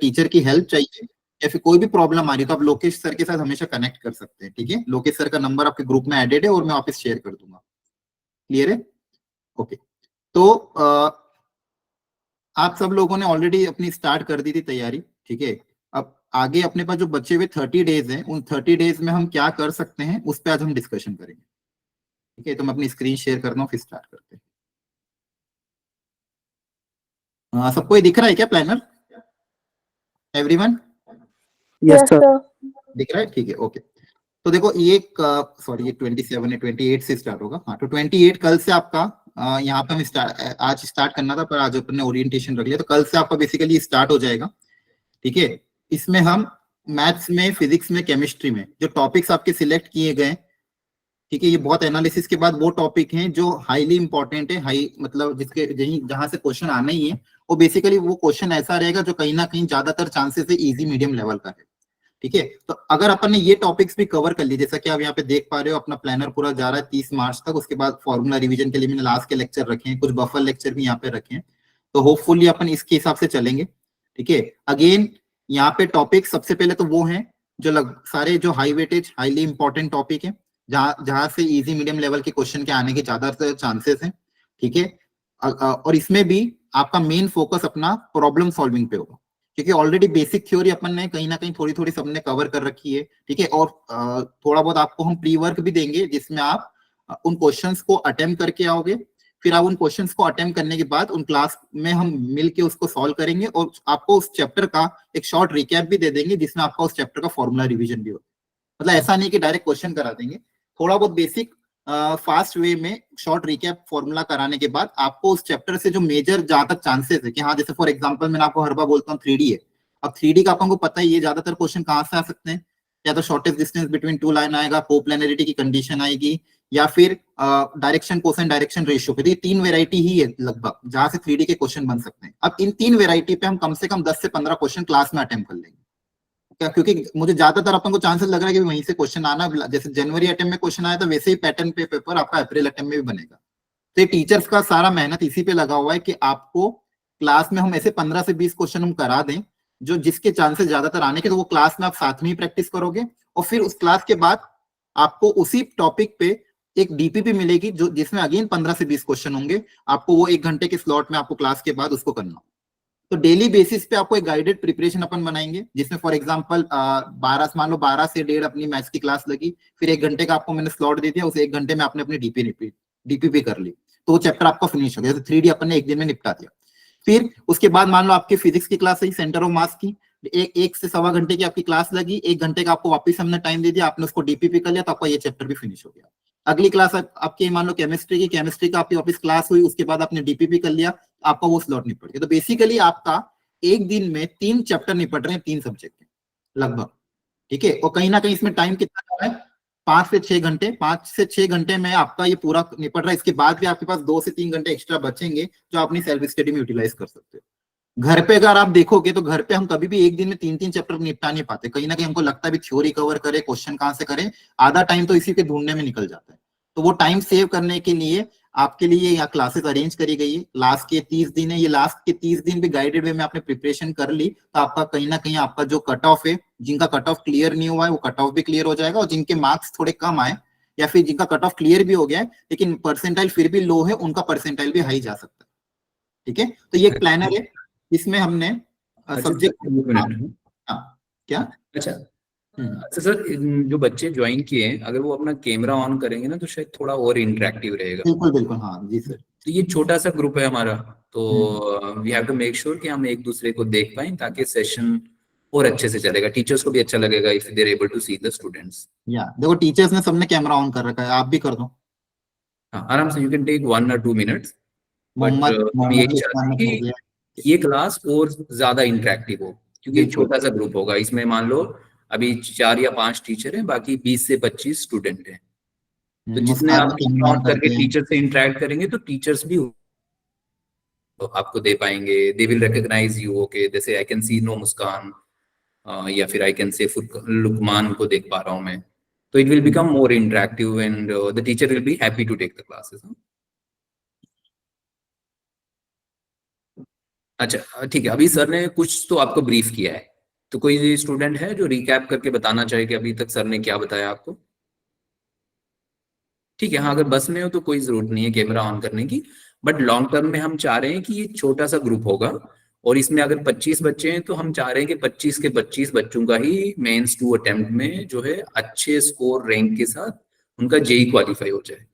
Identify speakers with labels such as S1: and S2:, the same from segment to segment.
S1: Teacher की help चाहिए या फिर कोई भी प्रॉब्लम आ रही है तो आप लोकेश सर के साथ हमेशा कनेक्ट कर सकते हैं, ठीक है। लोकेश सर का नंबर आपके ग्रुप में एडेड है और मैं वापस शेयर कर दूंगा। क्लियर है? ओके। तो आप सब लोगों ने ऑलरेडी अपनी स्टार्ट कर दी थी तैयारी, ठीक है। अब आगे अपने पास जो बचे हुए 30 डेज हैं, उन 30 डेज में हम क्या कर सकते हैं उस पर आज हम डिस्कशन करेंगे, ठीक है। तो मैं अपनी स्क्रीन शेयर कर रहा हूँ, फिर स्टार्ट करते हैं। सबको ये दिख रहा है क्या प्लानर? एवरीवन?
S2: Yes sir.
S1: दिख रहा है, ठीक है, ओके। तो देखो ये सॉरी ये 27 है, 28 से स्टार्ट होगा। हाँ, तो 28 कल से आपका यहाँ पे हम आज स्टार्ट करना था, पर आज अपन ने ओरिएंटेशन रख लिया, तो कल से आपका बेसिकली स्टार्ट हो जाएगा, ठीक है। इसमें हम मैथ्स में, फिजिक्स में, केमिस्ट्री में जो टॉपिक्स आपके सिलेक्ट किए गए, ठीक है, ये बहुत एनालिसिस के बाद वो टॉपिक हैं जो हाईली इंपॉर्टेंट है, हाई मतलब जिसके जहां से क्वेश्चन आना ही है, वो बेसिकली वो क्वेश्चन ऐसा रहेगा जो कहीं ना कहीं ज्यादातर चांसेस है इजी मीडियम लेवल का है, ठीक है। तो अगर अपन ने ये टॉपिक्स भी कवर कर लिए, जैसा कि आप यहाँ पे देख पा रहे हो, अपना प्लानर पूरा जा रहा है 30 मार्च तक। उसके बाद फॉर्मूला रिवीजन के लिए मैंने लास्ट के लेक्चर रखे हैं, कुछ बफर लेक्चर भी यहाँ पे रखे हैं, तो होपफुली अपन इसके हिसाब से चलेंगे, ठीक है। अगेन यहाँ पे टॉपिक सबसे पहले तो वो हैं जो सारे जो high weightage highly important topic है, जहां से इजी मीडियम लेवल के क्वेश्चन के आने के ज्यादातर चांसेस हैं, ठीक है। और इसमें भी आपका मेन फोकस अपना प्रॉब्लम सॉल्विंग पे होगा, क्योंकि ऑलरेडी बेसिक थ्योरी अपन ने कहीं ना कहीं थोड़ी थोड़ी सबने कवर कर रखी है, ठीक है। और थोड़ा बहुत आपको हम प्री वर्क भी देंगे जिसमें आप उन क्वेश्चंस को अटेम्प्ट करके आओगे, फिर आप उन क्वेश्चंस को अटेम्प्ट करने के बाद उन क्लास में हम मिलके उसको सॉल्व करेंगे और आपको उस चैप्टर का एक शॉर्ट रिकैप भी दे देंगे जिसमें आपका उस चैप्टर का फॉर्मूला रिवीजन भी हो। मतलब ऐसा नहीं कि डायरेक्ट क्वेश्चन करा देंगे, थोड़ा बहुत बेसिक फास्ट वे में शॉर्ट रिकैप फॉर्मूला कराने के बाद आपको उस चैप्टर से जो मेजर जहां तक चांसेस है कि हाँ, जैसे फॉर एग्जांपल मैंने आपको हर बार बोलता हूँ 3D है। अब 3D का आपको पता ही है ज्यादातर क्वेश्चन कहाँ से आ सकते हैं, या तो shortest distance between two line आएगा, कोप्लेनरिटी की कंडीशन आएगी, या फिर डायरेक्शन कोसाइन डायरेक्शन रेशियो पे। तो ये 3 वेराइटी ही है लगभग जहां से 3D के क्वेश्चन बन सकते हैं। अब इन 3 वेराइटी पे हम कम से कम 10 से 15 क्वेश्चन क्लास में अटेम्प्ट कर लेंगे, क्या, क्योंकि मुझे ज्यादातर अपन को चांसेस लग रहा है कि वहीं से क्वेश्चन आना, जैसे जनवरी अटेम्प्ट में क्वेश्चन आया था वैसे ही पैटर्न पे पेपर आपका अप्रैल अटेम्प्ट में भी बनेगा। तो टीचर्स का सारा मेहनत इसी पे लगा हुआ है कि आपको क्लास में हम ऐसे 15 से 20 क्वेश्चन हम करा दें जो जिसके चांसेस ज्यादातर आने के, तो वो क्लास में आप साथ में ही प्रैक्टिस करोगे और फिर उस क्लास के बाद आपको उसी टॉपिक पे एक डीपीपी मिलेगी जो जिसमें अगेन 15 से 20 क्वेश्चन होंगे। आपको वो 1 घंटे के स्लॉट में आपको क्लास के बाद उसको करना। तो डेली बेसिस पे आपको एक गाइडेड प्रिपरेशन अपन बनाएंगे जिसमें फॉर एग्जांपल 12 मान लो 12 से 1:30 अपनी मैथ्स की क्लास लगी, फिर 1 घंटे का आपको मैंने स्लॉट दे दिया, उस 1 घंटे में आपने अपनी डीपीपी कर ली, तो वो चैप्टर आपका फिनिश हो गया। जैसे 3D अपन ने 1 दिन में निपटा दिया। फिर उसके बाद मान लो आपकी फिजिक्स की क्लास है सेंटर ऑफ मास की, 1 से सवा घंटे की आपकी क्लास लगी, 1 घंटे का आपको वापस हमने टाइम दे दिया, आपने उसको डीपीपी कर लिया, तो आपका ये चैप्टर भी फिनिश हो गया। अगली क्लास आपकी मान लो केमिस्ट्री का आपकी वापस क्लास हुई, उसके बाद आपने डीपीपी कर लिया, आपका वो स्लॉट निपट गया। तो बेसिकली आपका एक दिन में 3 चैप्टर निपट रहे हैं 3 सब्जेक्ट के लगभग, ठीक है। और कहीं ना कहीं इसमें टाइम कितना जा रहा है, 5 से 6 घंटे, 5 से 6 घंटे में आपका ये पूरा निपट रहा है। इसके बाद भी आपके पास 2 से 3 घंटे एक्स्ट्रा बचेंगे जो अपनी सेल्फ स्टडी में यूटिलाइज कर सकते हो। घर पे अगर आप देखोगे तो घर पे हम कभी भी एक दिन में 3-3 चैप्टर निपटा नहीं पाते, कहीं ना कहीं हमको लगता है भी थ्योरी कवर करे, क्वेश्चन कहां से करें, आधा टाइम तो इसी के ढूंढने में निकल जाता है। तो वो टाइम सेव करने के लिए आपके लिए यहाँ क्लासेस अरेंज करी गई है। लास्ट के 30 दिन है, ये लास्ट के 30 दिन भी गाइडेड वे में आपने प्रिपरेशन कर ली तो आपका कहीं ना कहीं आपका जो कट ऑफ है, जिनका कट ऑफ क्लियर नहीं हुआ है वो कट ऑफ भी क्लियर हो जाएगा, और जिनके मार्क्स थोड़े कम आए या फिर जिनका कट ऑफ क्लियर भी हो गया है लेकिन परसेंटाइल फिर भी लो है, उनका परसेंटाइल भी हाई जा सकता है, ठीक है। तो ये एक प्लानर है इसमें हमने सब्जेक्ट क्या
S3: अच्छा सर, जो बच्चे ज्वाइन किए हैं अगर वो अपना कैमरा ऑन करेंगे ना तो शायद थोड़ा और इंटरेक्टिव रहेगा।
S1: बिल्कुल बिल्कुल, हाँ जी सर।
S3: तो ये छोटा सा ग्रुप है हमारा, तो we have to make sure कि हम एक दूसरे को देख पाए ताकि सेशन और अच्छे से चलेगा, टीचर्स को भी अच्छा लगेगा if they are able to see the students.
S1: या देखो टीचर्स ने सबने कैमरा ऑन कर रखा है, आप भी कर दो।
S3: हाँ, आराम से, you can take 1 or 2 minutes, but हम यही चाहते हैं कि ये क्लास और ज्यादा इंटरेक्टिव हो क्योंकि छोटा सा ग्रुप होगा। इसमें मान लो अभी 4 या 5 टीचर हैं, बाकी 20 से 25 स्टूडेंट हैं, तो जितने आप काउंट करके टीचर से इंटरेक्ट करेंगे तो टीचर्स भी तो आपको दे पाएंगे, they will recognise you. Okay, जैसे आई कैन सी नो मुस्कान, या फिर आई कैन से लुकमान को देख पा रहा हूं मैं, तो it will become more interactive and the teacher will be happy to take the classes. अच्छा ठीक है, अभी सर ने कुछ तो आपको ब्रीफ किया है, तो कोई स्टूडेंट है जो रिकैप करके बताना चाहे कि अभी तक सर ने क्या बताया आपको? ठीक है, हाँ, अगर बस में हो तो कोई जरूरत नहीं है कैमरा ऑन करने की, बट लॉन्ग टर्म में हम चाह रहे हैं कि ये छोटा सा ग्रुप होगा, और इसमें अगर 25 बच्चे हैं तो हम चाह रहे हैं कि 25 के 25 बच्चों का ही मेंस 2 अटेम्प्ट में जो है अच्छे स्कोर रैंक के साथ उनका जेई क्वालिफाई हो जाए।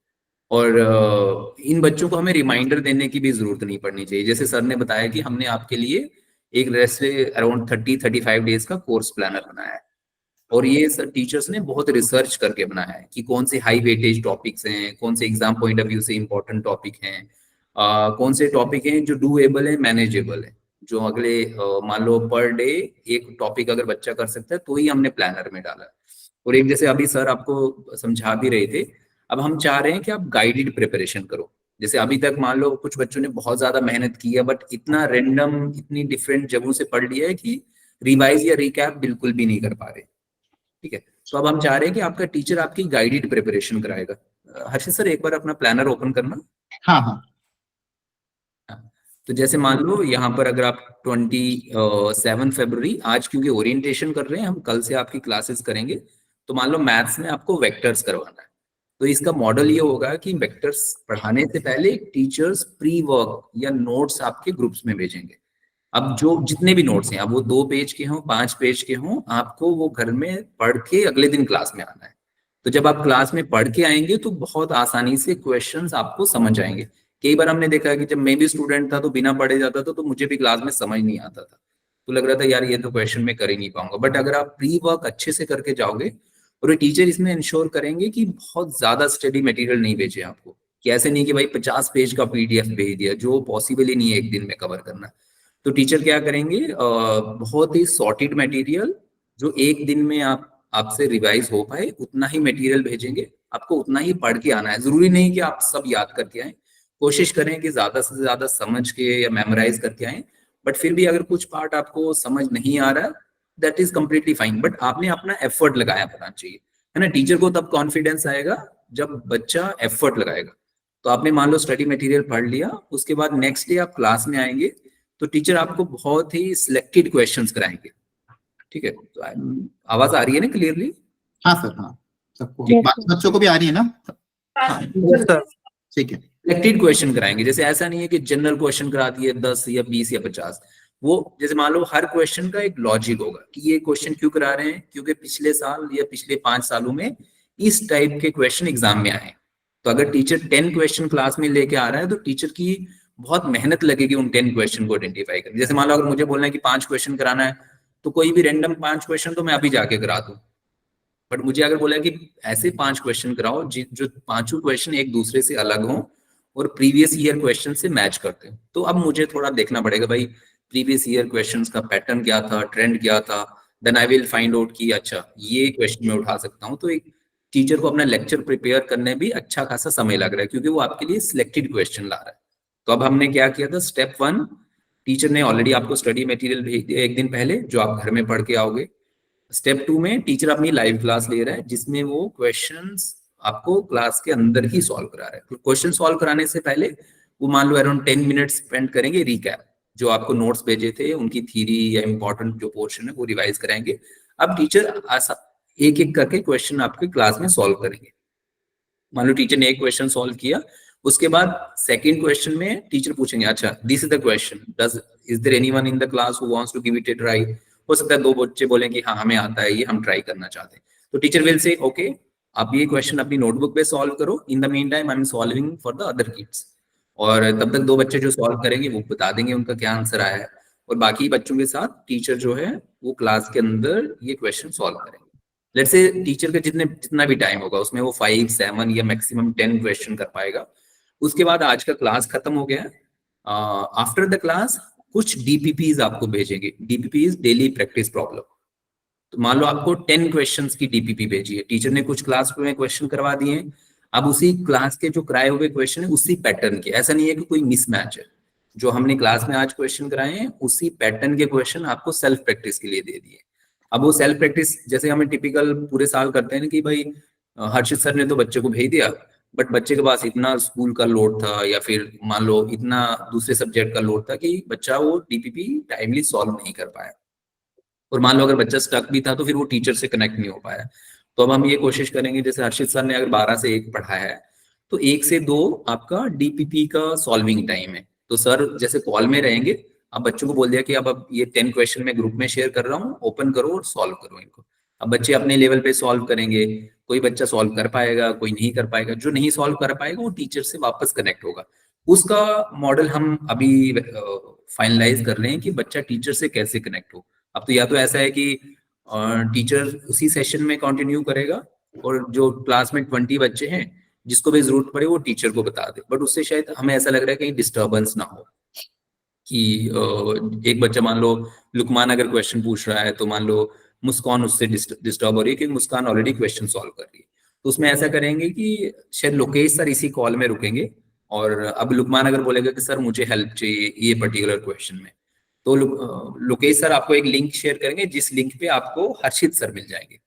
S3: और इन बच्चों को हमें रिमाइंडर देने की भी जरूरत नहीं पड़नी चाहिए। जैसे सर ने बताया कि हमने आपके लिए एक रेस्ट अराउंड 30-35 डेज का कोर्स प्लानर बनाया है, और ये सर टीचर्स ने बहुत रिसर्च करके बनाया है कि कौन से हाई वेटेज टॉपिक्स हैं, कौन से एग्जाम पॉइंट ऑफ व्यू से इंपॉर्टेंट टॉपिक हैं, कौन से टॉपिक हैं जो डूएबल है, मैनेजेबल है, जो अगले मान लो पर डे एक टॉपिक अगर बच्चा कर सकता है तो ही हमने प्लानर में डाला है। और एक जैसे अभी सर आपको समझा भी रहे थे, अब हम चाह रहे हैं कि आप गाइडेड प्रिपरेशन करो। जैसे अभी तक मान लो कुछ बच्चों ने बहुत ज्यादा मेहनत की है, बट इतना रैंडम इतनी डिफरेंट जगहों से पढ़ लिया है कि रिवाइज या रिकैप बिल्कुल भी नहीं कर पा रहे। ठीक है, तो अब हम चाह रहे हैं कि आपका टीचर आपकी गाइडेड प्रिपरेशन कराएगा। हर्षित सर, एक बार अपना प्लानर ओपन करना।
S1: हाँ हाँ।
S3: तो जैसे मान लो यहाँ पर अगर आप 27 फरवरी, आज क्योंकि ओरिएंटेशन कर रहे हैं हम, कल से आपकी क्लासेस करेंगे, तो मान लो मैथ्स में आपको वेक्टर्स करवाना है, तो इसका मॉडल ये होगा कि वेक्टर्स पढ़ाने से पहले टीचर्स प्री वर्क या नोट्स आपके ग्रुप्स में भेजेंगे। अब जो जितने भी नोट्स हैं, अब वो 2 पेज के हों, 5 पेज के हों, आपको वो घर में पढ़ के अगले दिन क्लास में आना है। तो जब आप क्लास में पढ़ के आएंगे तो बहुत आसानी से क्वेश्चंस आपको समझ आएंगे। कई बार हमने देखा है कि जब मैं भी स्टूडेंट था तो बिना पढ़े जाता था, तो मुझे भी क्लास में समझ नहीं आता था, तो लग रहा था यार ये तो क्वेश्चन मैं कर ही नहीं पाऊंगा। बट अगर आप प्री वर्क अच्छे से करके जाओगे, और ये टीचर इसमें इंश्योर करेंगे कि बहुत ज्यादा स्टडी मटेरियल नहीं भेजे आपको, कि ऐसे नहीं कि भाई 50 पेज का पीडीएफ भेज दिया, जो पॉसिबल ही नहीं है एक दिन में कवर करना। तो टीचर क्या करेंगे, बहुत ही सॉर्टेड मटेरियल जो एक दिन में आपसे रिवाइज हो पाए उतना ही मटेरियल भेजेंगे, आपको उतना ही पढ़ के आना है। जरूरी नहीं कि आप सब याद करके आए, कोशिश करें कि ज्यादा से ज्यादा समझ के या मेमोराइज करके आए, बट फिर भी अगर कुछ पार्ट आपको समझ नहीं आ रहा, that is completely fine, but आपने अपना एफर्ट लगाया होना चाहिए, है ना। टीचर को तब कॉन्फिडेंस आएगा जब बच्चा एफर्ट लगाएगा। तो आपने मान लो स्टडी मटेरियल पढ़ लिया, उसके बाद नेक्स्ट डे आप क्लास में आएंगे तो टीचर आपको बहुत ही सिलेक्टेड क्वेश्चंस कराएंगे। ठीक है, तो आवाज आ रही है ना क्लियरली?
S1: हाँ सर, हाँ, सबको बाकी बच्चों को भी आ रही है ना?
S3: हाँ,
S1: ठीक है।
S3: सिलेक्टेड क्वेश्चन कराएंगे। जैसे ऐसा नहीं है कि जनरल क्वेश्चन करा दिए 10 या 20 या 50। वो जैसे मान लो हर क्वेश्चन का एक लॉजिक होगा कि ये क्वेश्चन क्यों करा रहे हैं, क्योंकि पिछले साल या पिछले 5 सालों में इस टाइप के क्वेश्चन एग्जाम में आए। तो अगर टीचर 10 क्वेश्चन क्लास में लेके आ रहा है तो टीचर की बहुत मेहनत लगेगी उन 10 क्वेश्चन को आइडेंटिफाई करने। जैसे मान लो अगर मुझे बोलना है कि 5 क्वेश्चन कराना है, तो कोई भी रैंडम 5 क्वेश्चन तो मैं अभी जाके करा दूं, बट मुझे अगर बोला कि ऐसे 5 क्वेश्चन कराओ जो पांचों क्वेश्चन एक दूसरे से अलग हों और प्रीवियस ईयर क्वेश्चन से मैच करते हैं, तो अब मुझे थोड़ा देखना पड़ेगा भाई प्रीवियस ईयर क्वेश्चंस का पैटर्न क्या था, ट्रेंड क्या था, then I will find out कि अच्छा ये क्वेश्चन मैं उठा सकता हूँ। तो एक टीचर को अपना लेक्चर प्रिपेयर करने भी अच्छा खासा समय लग रहा है, क्योंकि वो आपके लिए सिलेक्टेड क्वेश्चन ला रहा है। तो अब हमने क्या किया था, स्टेप 1, टीचर ने ऑलरेडी आपको स्टडी मटेरियल भेज दिया एक दिन पहले जो आप घर में पढ़ के आओगे। स्टेप 2 में टीचर अपनी लाइव क्लास ले रहा है, जिसमें वो क्वेश्चंस आपको क्लास के अंदर ही सॉल्व करा रहा है। तो क्वेश्चन सॉल्व कराने से पहले वो मान लो अराउंड 10 मिनट्स स्पेंड करेंगे रिकैप, जो आपको नोट्स भेजे थे उनकी थ्योरी या इंपॉर्टेंट जो पोर्शन है वो रिवाइज कराएंगे। अब टीचर एक एक करके क्वेश्चन आपके क्लास में सॉल्व करेंगे। मान लो टीचर ने एक क्वेश्चन सॉल्व किया, उसके बाद सेकंड क्वेश्चन में टीचर पूछेंगे अच्छा this is the question, is there anyone in the class who wants to give it a try. हो सकता है 2 बच्चे बोलें कि हाँ हमें आता है, ये हम ट्राई करना चाहते हैं। तो टीचर विल से ओके आप ये क्वेश्चन अपनी नोटबुक पे सॉल्व करो, in the mean time I am solving for the other kids. और तब तक 2 बच्चे जो सॉल्व करेंगे वो बता देंगे उनका क्या आंसर आया है, और बाकी बच्चों के साथ टीचर जो है वो क्लास के अंदर ये क्वेश्चन सॉल्व करेंगे। लेट्स से टीचर का जितना भी टाइम होगा उसमें वो 5, 7 या मैक्सिमम 10 क्वेश्चन कर पाएगा। उसके बाद आज का क्लास खत्म हो गया। आफ्टर द क्लास कुछ डीपीपीज आपको भेजेंगे। DPPs daily practice problem. तो मान लो आपको 10 क्वेश्चंस की डीपीपी भेजी है, टीचर ने कुछ क्लास में क्वेश्चन करवा दिए हैं, अब उसी क्लास के जो कराए हुए क्वेश्चन है उसी पैटर्न के, ऐसा नहीं है कि कोई मिसमैच है, जो हमने क्लास में आज क्वेश्चन कराए हैं उसी पैटर्न के क्वेश्चन आपको सेल्फ प्रैक्टिस के लिए दे दिए। अब वो सेल्फ प्रैक्टिस जैसे हमें टिपिकल पूरे साल करते हैं कि भाई हर्षित सर ने तो बच्चे को भेज दिया, बट बच्चे के पास इतना स्कूल का लोड था या फिर मान लो इतना दूसरे सब्जेक्ट का लोड था कि बच्चा वो डीपीपी टाइमली सॉल्व नहीं कर पाया, और मान लो अगर बच्चा स्टक भी था तो फिर वो टीचर से कनेक्ट नहीं हो पाया। तो अब हम ये कोशिश करेंगे, जैसे हर्षित सर ने अगर 12 से 1 पढ़ा है तो 1 से 2 आपका डीपीपी का सॉल्विंग टाइम है। तो सर जैसे कॉल में रहेंगे, अब बच्चों को बोल दिया कि अब ये 10 क्वेश्चन मैं ग्रुप में शेयर कर रहा हूँ, ओपन करो और सॉल्व करो इनको। अब बच्चे अपने लेवल पे सॉल्व करेंगे, कोई बच्चा सॉल्व कर पाएगा, कोई नहीं कर पाएगा, जो नहीं सॉल्व कर पाएगा वो टीचर से वापस कनेक्ट होगा। उसका मॉडल हम अभी फाइनलाइज कर रहे हैं कि बच्चा टीचर से कैसे कनेक्ट हो। अब तो या तो ऐसा है कि टीचर उसी सेशन में कंटिन्यू करेगा और जो क्लास में 20 बच्चे हैं जिसको भी जरूरत पड़े वो टीचर को बता दे, बट उससे शायद हमें ऐसा लग रहा है कहीं डिस्टर्बेंस ना हो कि एक बच्चा मान लो लुकमान अगर क्वेश्चन पूछ रहा है तो मान लो मुस्कान उससे डिस्टर्ब हो रही है क्योंकि मुस्कान ऑलरेडी क्वेश्चन सॉल्व कर रही है। तो उसमें ऐसा करेंगे कि शायद लोकेश सर इसी कॉल में रुकेंगे, और अब लुकमान अगर बोलेगा कि सर मुझे हेल्प चाहिए ये पर्टिकुलर क्वेश्चन में, तो लोकेश सर आपको एक लिंक शेयर करेंगे जिस लिंक पे आपको हर्षित सर मिल जाएंगे।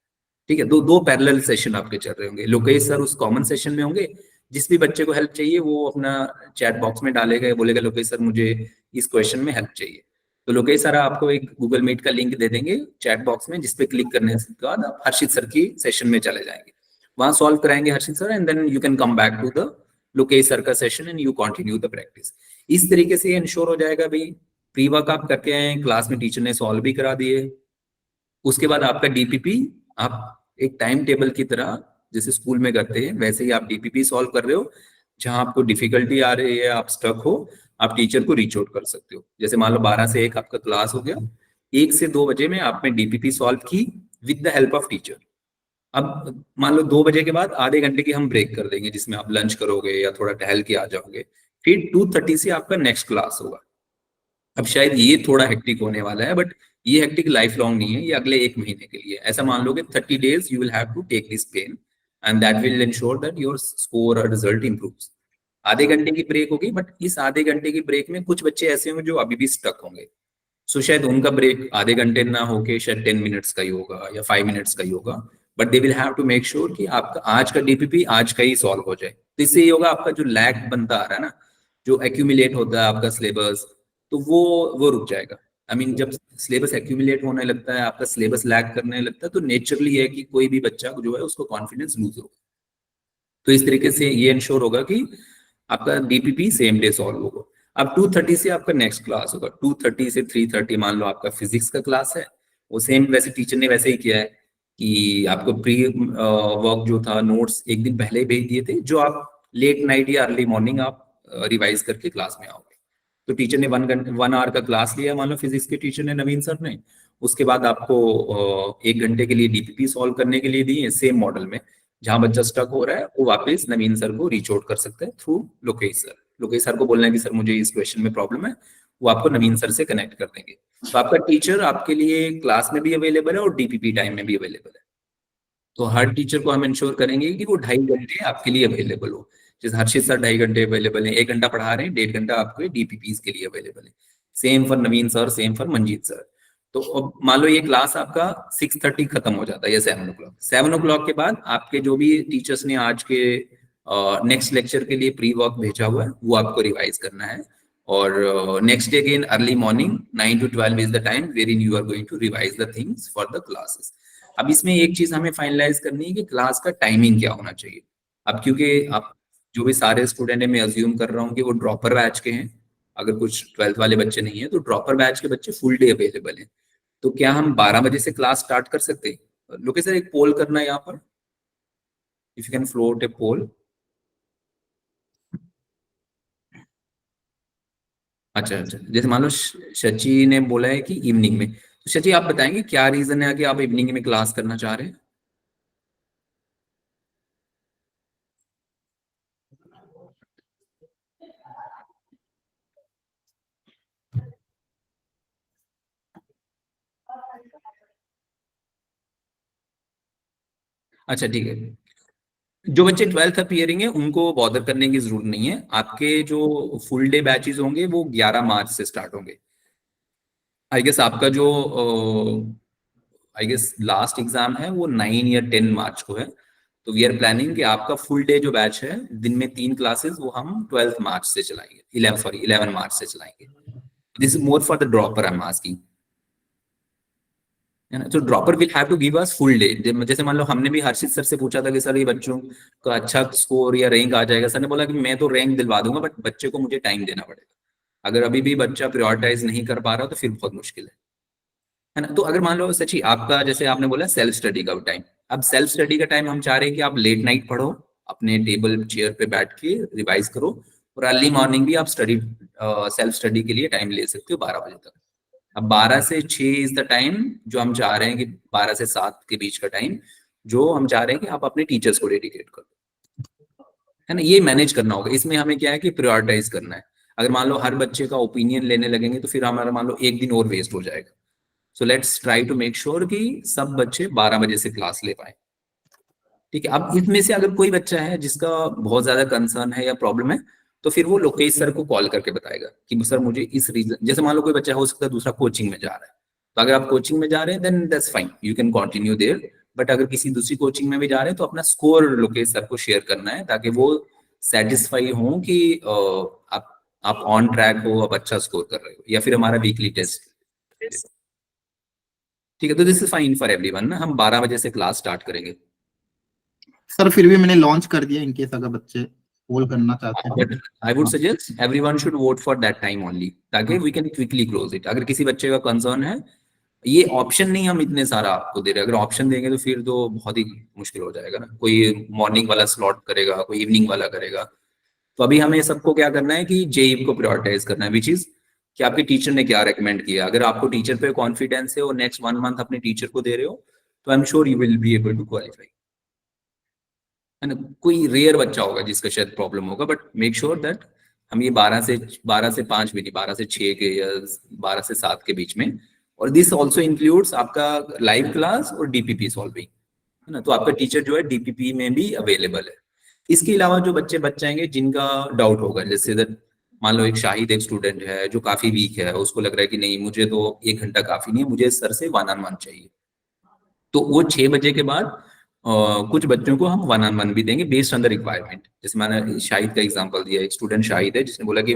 S3: ठीक है, दो दो पैरेलल सेशन आपके चल रहे होंगे। लोकेश सर उस कॉमन सेशन में होंगे, जिस भी बच्चे को हेल्प चाहिए वो अपना चैट बॉक्स में डालेगा, बोलेगा लोकेश सर मुझे इस क्वेश्चन में हेल्प चाहिए। तो लोकेश सर आपको एक गूगल मीट का लिंक दे देंगे चैट बॉक्स में, जिसपे क्लिक करने के बाद आप हर्षित सर की सेशन में चले जाएंगे, वहां सॉल्व कराएंगे Harshit sir, and then you can come back to the Lokesh sir का session and you continue the practice. इस तरीके से इंश्योर हो जाएगा भाई प्री वर्क आप करके आए, क्लास में टीचर ने सॉल्व भी करा दिए, उसके बाद आपका डीपीपी आप एक टाइम टेबल की तरह जैसे स्कूल में करते हैं वैसे ही आप डीपीपी सॉल्व कर रहे हो। जहां आपको डिफिकल्टी आ रही है, आप स्टक हो, आप टीचर को रीच आउट कर सकते हो। जैसे मान लो 12 से 1 आपका क्लास हो गया, 1 से 2 बजे में आपने डीपीपी सॉल्व की with the help of teacher. अब मान लो 2 बजे के बाद आधे घंटे की हम ब्रेक कर देंगे जिसमें आप लंच करोगे या थोड़ा टहल के आ जाओगे, फिर 2:30 से आपका नेक्स्ट क्लास होगा। अब शायद ये थोड़ा हेक्टिक होने वाला है, बट ये हेक्टिक लाइफ लॉन्ग नहीं है, ये अगले 1 महीने के लिए। ऐसा मान लो कि 30 days you will have to take this pen and that will ensure that your score और रिजल्ट इंप्रूव्स। आधे घंटे की ब्रेक होगी, बट इस आधे घंटे की ब्रेक में कुछ बच्चे ऐसे होंगे जो अभी भी स्टक होंगे, सो शायद उनका ब्रेक आधे घंटे ना होके शायद 10 मिनट्स का ही होगा या 5 मिनट्स का ही होगा, but they will have to make sure कि आपका आज का डीपीपी आज का ही सॉल्व हो जाए। तो इससे ये होगा आपका जो लैग बनता आ रहा है ना, जो एक्यूमुलेट होता है आपका सिलेबस, तो वो रुक जाएगा। आई मीन जब सिलेबस एक्यूमुलेट होने लगता है, आपका सिलेबस लैग करने लगता है, तो नेचुरली है कि कोई भी बच्चा जो है उसको कॉन्फिडेंस लूज होगा। तो इस तरीके से ये इंश्योर होगा कि आपका डीपीपी सेम डे सॉल्व होगा। अब 2:30 से आपका नेक्स्ट क्लास होगा, 2:30 से 3:30 मान लो आपका फिजिक्स का क्लास है, वो सेम वैसे टीचर ने वैसे ही किया है कि आपको प्री वर्क जो था नोट्स एक दिन पहले ही भेज दिए थे, जो आप लेट नाइट या अर्ली मॉर्निंग आप रिवाइज करके क्लास में आओगे। तो टीचर ने 1 आवर का क्लास लिया, मान लो फिजिक्स के टीचर ने, नवीन सर ने, उसके बाद आपको 1 घंटे के लिए डीपीपी सॉल्व करने के लिए दिए सेम मॉडल में। जहां बच्चा स्टक हो रहा है वो वापस नवीन सर को रीच आउट कर सकता है through Lokesh sir. Lokesh sir को बोलना है कि सर मुझे इस क्वेश्चन में प्रॉब्लम है, वो आपको नवीन सर से कनेक्ट कर देंगे। तो आपका टीचर आपके लिए क्लास में भी अवेलेबल है और डीपीपी टाइम में भी अवेलेबल है। तो हर टीचर को हम इंश्योर करेंगे कि वो 2.5 घंटे आपके लिए अवेलेबल हो। जैसे हर्षित सर 2.5 घंटे अवेलेबल है, 1 घंटा पढ़ा रहे हैं, 1.5 घंटा आपके डीपीपीज के लिए अवेलेबल है। Same for Naveen sir, same for Manjeet sir. तो अब मान लो ये क्लास आपका 6:30 खत्म हो जाता है या 7 o'clock के बाद आपके जो भी टीचर्स ने आज के नेक्स्ट लेक्चर के लिए प्री वर्क भेजा हुआ है वो आपको रिवाइज करना है। और next day again early morning 9 to 12 is the time wherein you are going to revise the things for the classes. अब इसमें एक चीज हमें फाइनलाइज करनी है कि क्लास का टाइमिंग क्या होना चाहिए। अब क्योंकि आप जो भी सारे स्टूडेंट है, मैं अज्यूम कर रहा हूँ कि वो ड्रॉपर बैच के हैं, अगर कुछ 12th वाले बच्चे नहीं है तो ड्रॉपर बैच के बच्चे फुल डे अवेलेबल है। तो क्या हम 12 बजे से क्लास स्टार्ट कर सकते हैं? लोकेश सर एक पोल करना है यहाँ पर, इफ यू कैन फ्लोट ए पोल। अच्छा अच्छा, जैसे मान लो शची ने बोला है कि इवनिंग में, तो शची आप बताएंगे क्या रीजन है कि आप इवनिंग में क्लास करना चाह रहे हैं? अच्छा ठीक है, जो बच्चे 12th अपीयरिंग है उनको बॉदर करने की जरूरत नहीं है। आपके जो फुल डे बैचेस होंगे वो 11 मार्च से स्टार्ट होंगे। आई गेस आपका जो आई गेस लास्ट एग्जाम है वो 9 या 10 मार्च को है। तो वी आर प्लानिंग कि आपका फुल डे जो बैच है, दिन में 3 क्लासेस, वो हम 12 मार्च से चलाएंगे, 11 मार्च से चलाएंगे। This is more for the dropper I am asking, है ना। तो dropper will have to give us full day. जैसे मान लो हमने भी हर्षित सर से पूछा था कि सर ये बच्चों का अच्छा स्कोर या रैंक आ जाएगा, सर ने बोला कि मैं तो रैंक दिलवा दूंगा, बट बच्चे को मुझे टाइम देना पड़ेगा। अगर अभी भी बच्चा प्रायोरिटाइज नहीं कर पा रहा तो फिर बहुत मुश्किल है ना। तो अगर मान लो सची आपका, जैसे आपने बोला सेल्फ स्टडी का टाइम, अब सेल्फ स्टडी का टाइम हम चाह रहे हैं कि आप लेट नाइट पढ़ो, अपने टेबल चेयर पे बैठ के रिवाइज करो, और अर्ली मॉर्निंग भी आप स्टडी सेल्फ स्टडी के लिए टाइम ले सकते हो 12 बजे तक। अब 12 से 6 इज द टाइम जो हम चाह रहे हैं कि 12 से 7 के बीच का टाइम जो हम चाह रहे हैं कि आप अपने टीचर्स को डेडिकेट करो, है ना। ये मैनेज करना होगा। इसमें हमें क्या है कि प्रायोरिटाइज करना है। अगर मान लो हर बच्चे का ओपिनियन लेने लगेंगे तो फिर हमारा मान लो एक दिन और वेस्ट हो जाएगा। So let's try to make sure कि सब बच्चे 12 बजे से क्लास ले पाए, ठीक है। अब इसमें से अगर कोई बच्चा है जिसका बहुत ज्यादा कंसर्न है या प्रॉब्लम है, तो फिर वो लोकेश सर को कॉल करके बताएगा कि सर मुझे इस रीजन, जैसे मान लो कोई बच्चा हो सकता है दूसरा कोचिंग में जा रहा है, तो अगर आप कोचिंग में जा रहे हैं then that's fine, you can continue there. But अगर किसी दूसरी कोचिंग में भी जा रहे हैं तो अपना स्कोर लोकेश सर को शेयर करना है, ताकि वो सेटिस्फाई हो कि आप ऑन ट्रैक हो, आप अच्छा स्कोर कर रहे हो, या फिर हमारा वीकली टेस्ट, ठीक है। तो this is fine for everyone ना। हम 12 बजे से क्लास स्टार्ट करेंगे।
S1: सर फिर भी मैंने लॉन्च कर दिया, इनकेस अगर बच्चे पोल करना चाहते हैं।
S3: But I would suggest everyone should vote for that time only, ताकि we can quickly close it. अगर किसी बच्चे का कंसर्न है, ये ऑप्शन नहीं हम इतने सारा आपको दे रहे हैं, अगर ऑप्शन देंगे तो फिर तो बहुत ही मुश्किल हो जाएगा ना। कोई मॉर्निंग वाला स्लॉट करेगा, कोई इवनिंग वाला करेगा। तो अभी हमें सबको क्या करना है कि जेईई को प्रायोरिटाइज करना है, विच इज कि आपके टीचर ने क्या रेकमेंड किया। अगर आपको टीचर पे कॉन्फिडेंस है और नेक्स्ट 1 मंथ अपने टीचर को दे रहे हो, तो I am sure you will be able to qualify, है ना। कोई रेयर बच्चा होगा जिसका शायद प्रॉब्लम होगा, बट मेक श्योर दैट हम ये 12 से 5 भी नहीं, 12 से 6 के या 12 से 7 के बीच में। और दिस ऑल्सो इंक्लूड्स आपका लाइव क्लास और डीपीपी सॉल्विंग, है ना। तो आपका टीचर जो है डीपीपी में भी अवेलेबल है। इसके अलावा जो बच्चे बच जाएंगे जिनका डाउट होगा, जैसे मान लो एक शाहिद एक स्टूडेंट है जो काफी वीक है, उसको लग रहा है कि नहीं मुझे तो 1 घंटा काफी नहीं है, मुझे सर से 1-on-1 चाहिए, तो वो 6 बजे के बाद कुछ बच्चों को हम 1-on-1 भी देंगे बेस्ड ऑन द रिक्वायरमेंट। जैसे मैंने शाहिद का एग्जांपल दिया, एक स्टूडेंट शाहिद है जिसने बोला कि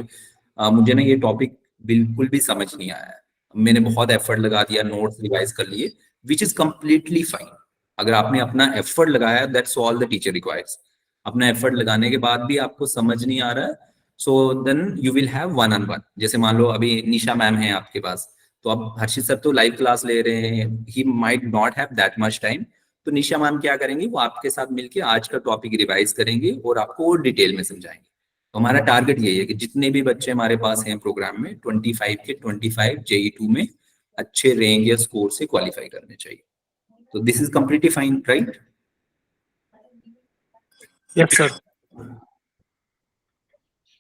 S3: मुझे ना ये टॉपिक बिल्कुल भी समझ नहीं आया है, मैंने बहुत एफर्ट लगा दिया, नोट्स रिवाइज कर लिए, विच इज कंप्लीटली फाइन। अगर आपने अपना एफर्ट लगाया, that's all the teacher requires. अपना एफर्ट लगाने के बाद भी आपको समझ नहीं आ रहा है, so then you will have 1-on-1। जैसे मान लो अभी निशा मैम है आपके पास, तो अब हर्षित सर तो लाइव क्लास ले रहे हैं, he might not have that much time, तो निशा मैम क्या करेंगे, वो आपके साथ मिलके आज का टॉपिक रिवाइज करेंगे और आपको और डिटेल में समझाएंगे। तो हमारा टारगेट यही है कि जितने भी बच्चे हमारे पास हैं प्रोग्राम में, 25 के 25 JE2 में अच्छे रैंक या स्कोर से क्वालिफाई करने चाहिए। तो this is completely fine, right?
S2: Yes sir.